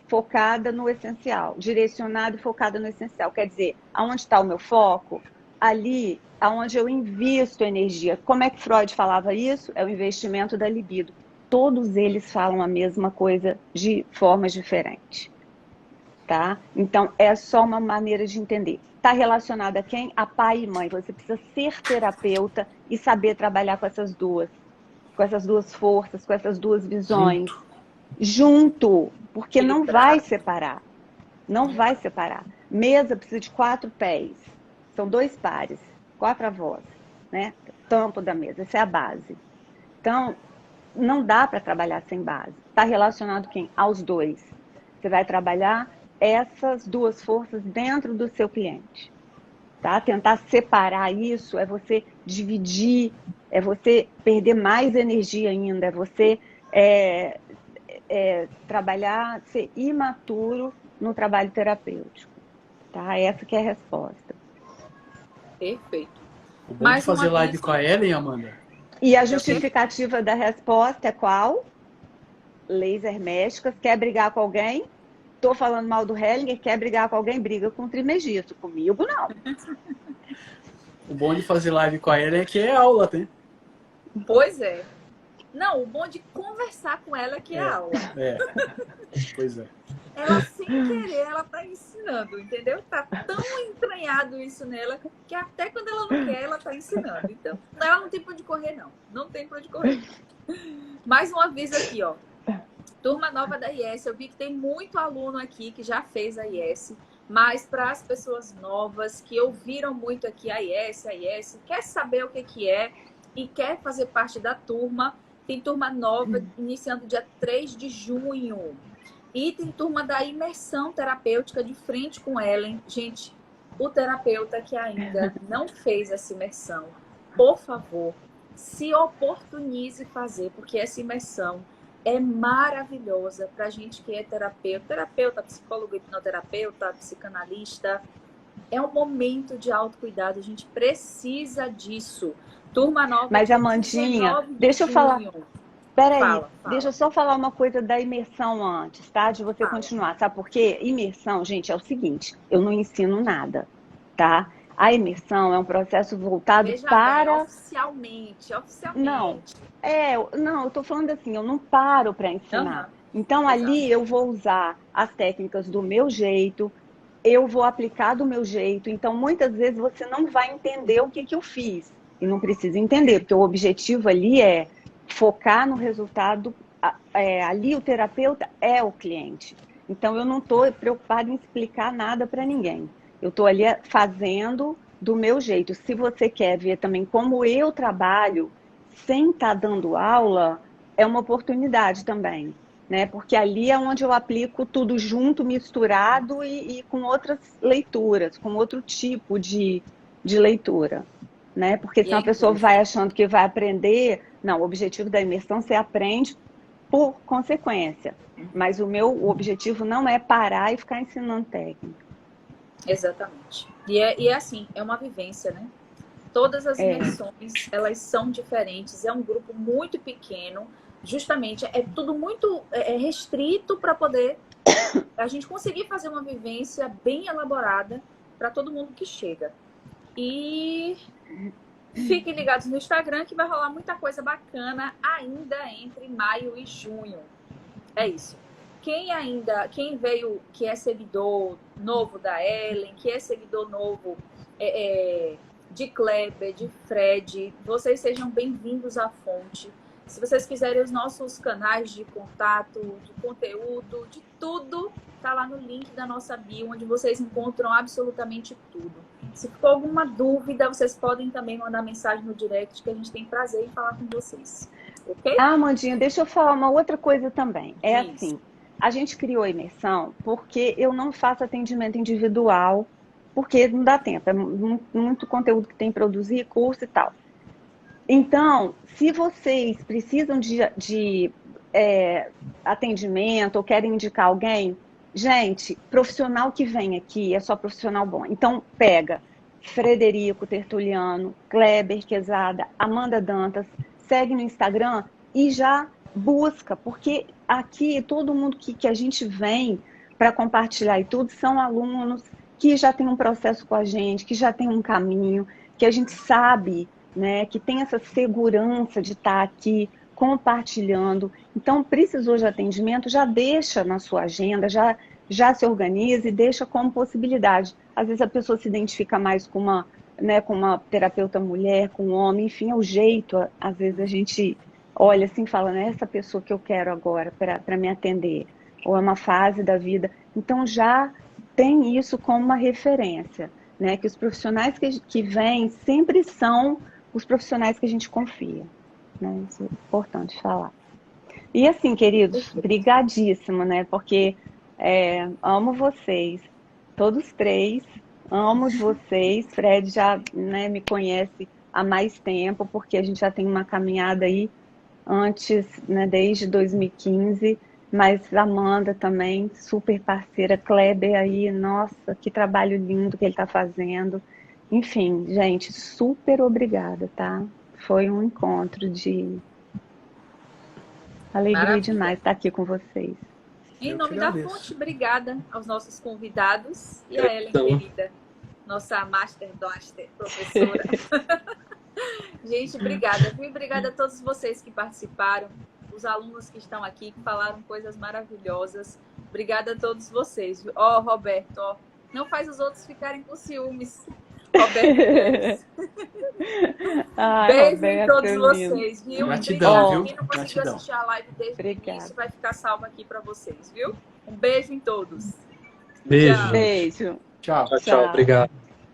focada no essencial, direcionada e focada no essencial. Quer dizer, aonde está o meu foco? Ali aonde eu invisto energia. Como é que Freud falava isso? É o investimento da libido. Todos eles falam a mesma coisa de formas diferentes. Tá? Então, é só uma maneira de entender. Está relacionado a quem? A pai e mãe. Você precisa ser terapeuta e saber trabalhar com essas duas forças, com essas duas visões. Junto, porque não vai separar. Não vai separar. Mesa precisa de 4 pés. São 2 pares. 4 avós, né? Tampo da mesa, essa é a base. Então, não dá para trabalhar sem base. Está relacionado quem? Aos dois. Você vai trabalhar essas duas forças dentro do seu cliente. Tá? Tentar separar isso é você dividir, é você perder mais energia ainda, é você trabalhar, ser imaturo no trabalho terapêutico. Tá? Essa que é a resposta. Perfeito. O bom de fazer live com a Ellen, Amanda. E a justificativa da resposta é qual? Leis herméticas. Quer brigar com alguém? Estou falando mal do Hellinger. Quer brigar com alguém? Briga com o Trismegisto. Comigo, não. O bom de fazer live com a Ellen é que é aula, né? Pois é. Não, o bom de conversar com ela é que é aula. Pois é. Ela, sem querer, ela tá ensinando, entendeu? Tá tão entranhado isso nela que até quando ela não quer, ela tá ensinando. Então, ela não tem pra onde correr, não. Não tem pra onde correr. Mais um aviso aqui, ó. Turma nova da IES. Eu vi que tem muito aluno aqui que já fez a IES, mas para as pessoas novas que ouviram muito aqui a IES, quer saber o que é e quer fazer parte da turma, tem turma nova iniciando dia 3 de junho. E tem turma da imersão terapêutica de frente com Ellen. Gente, o terapeuta que ainda não fez essa imersão, por favor, se oportunize fazer, porque essa imersão é maravilhosa para a gente que é terapeuta, psicólogo, hipnoterapeuta, psicanalista. É um momento de autocuidado, a gente precisa disso. Turma nova. Mas, Amandinha, deixa eu falar. Peraí, deixa eu só falar uma coisa da imersão antes, tá? De você continuar, sabe por quê? Imersão, gente, é o seguinte, eu não ensino nada, tá? A imersão é um processo voltado para... Bem, oficialmente. Não, eu tô falando assim, eu não paro para ensinar. Então, ali eu vou usar as técnicas do meu jeito, eu vou aplicar do meu jeito. Então, muitas vezes você não vai entender o que eu fiz. E não precisa entender, porque o objetivo ali é focar no resultado. Ali o terapeuta é o cliente. Então, eu não estou preocupada em explicar nada para ninguém. Eu estou ali fazendo do meu jeito. Se você quer ver também como eu trabalho sem estar dando aula, é uma oportunidade também, né? Porque ali é onde eu aplico tudo junto, misturado e com outras leituras, com outro tipo de leitura, né? Porque senão a pessoa vai achando que vai aprender. Não, o objetivo da imersão, você aprende por consequência. Mas o meu objetivo não é parar e ficar ensinando técnica. Exatamente. E é assim, é uma vivência, né? Todas as imersões, elas são diferentes. É um grupo muito pequeno. Justamente, é tudo muito restrito para poder a gente conseguir fazer uma vivência bem elaborada para todo mundo que chega. E fiquem ligados no Instagram que vai rolar muita coisa bacana ainda entre maio e junho. É isso. Quem veio, que é seguidor novo da Ellen, que é seguidor novo de Kleber, de Fred, vocês sejam bem-vindos à Fonte. Se vocês quiserem os nossos canais de contato, de conteúdo, de tudo, tá lá no link da nossa bio, onde vocês encontram absolutamente tudo. Se ficou alguma dúvida, vocês podem também mandar mensagem no direct, que a gente tem prazer em falar com vocês. Ok? Ah, Amandinha, deixa eu falar uma outra coisa também. É Isso. assim, a gente criou a imersão porque eu não faço atendimento individual, porque não dá tempo, é muito conteúdo que tem que produzir, curso e tal. Então, se vocês precisam de atendimento ou querem indicar alguém, gente, profissional que vem aqui é só profissional bom. Então, pega Frederico Tertuliano, Kleber Quezada, Amanda Dantas, segue no Instagram e já busca, porque aqui todo mundo que a gente vem para compartilhar e tudo são alunos que já tem um processo com a gente, que já tem um caminho, que a gente sabe, né, que tem essa segurança de estar aqui compartilhando. Então, precisou de atendimento, já deixa na sua agenda, já se organiza e deixa como possibilidade. Às vezes a pessoa se identifica mais com uma terapeuta mulher, com um homem, enfim, é o jeito. Às vezes a gente olha assim e fala, né, essa pessoa que eu quero agora para me atender, ou é uma fase da vida. Então, já tem isso como uma referência, né, que os profissionais que vêm sempre são os profissionais que a gente confia, né? Isso é importante falar. E assim, queridos, brigadíssimo, né? Porque amo vocês, todos três, amo vocês. Fred já, né, me conhece há mais tempo, porque a gente já tem uma caminhada aí antes, né, desde 2015, mas Amanda também, super parceira, Kleber aí, nossa, que trabalho lindo que ele está fazendo. Enfim, gente, super obrigada, tá? Foi um encontro de alegria Maravilha. demais estar aqui com vocês. Em nome da Fonte, obrigada aos nossos convidados e a Ellen, querida, nossa Master Blaster, professora. Gente, obrigada, viu? Obrigada a todos vocês que participaram, os alunos que estão aqui, que falaram coisas maravilhosas. Obrigada a todos vocês. Ó, Roberto, ó, não faz os outros ficarem com ciúmes. Roberto, beijo em todos vocês, viu? Gratidão, viu? Quem não conseguiu assistir a live desde o início vai ficar salvo aqui para vocês, viu? Um beijo em todos. Beijo. Tchau. Beijo. Tchau. Tchau, obrigado.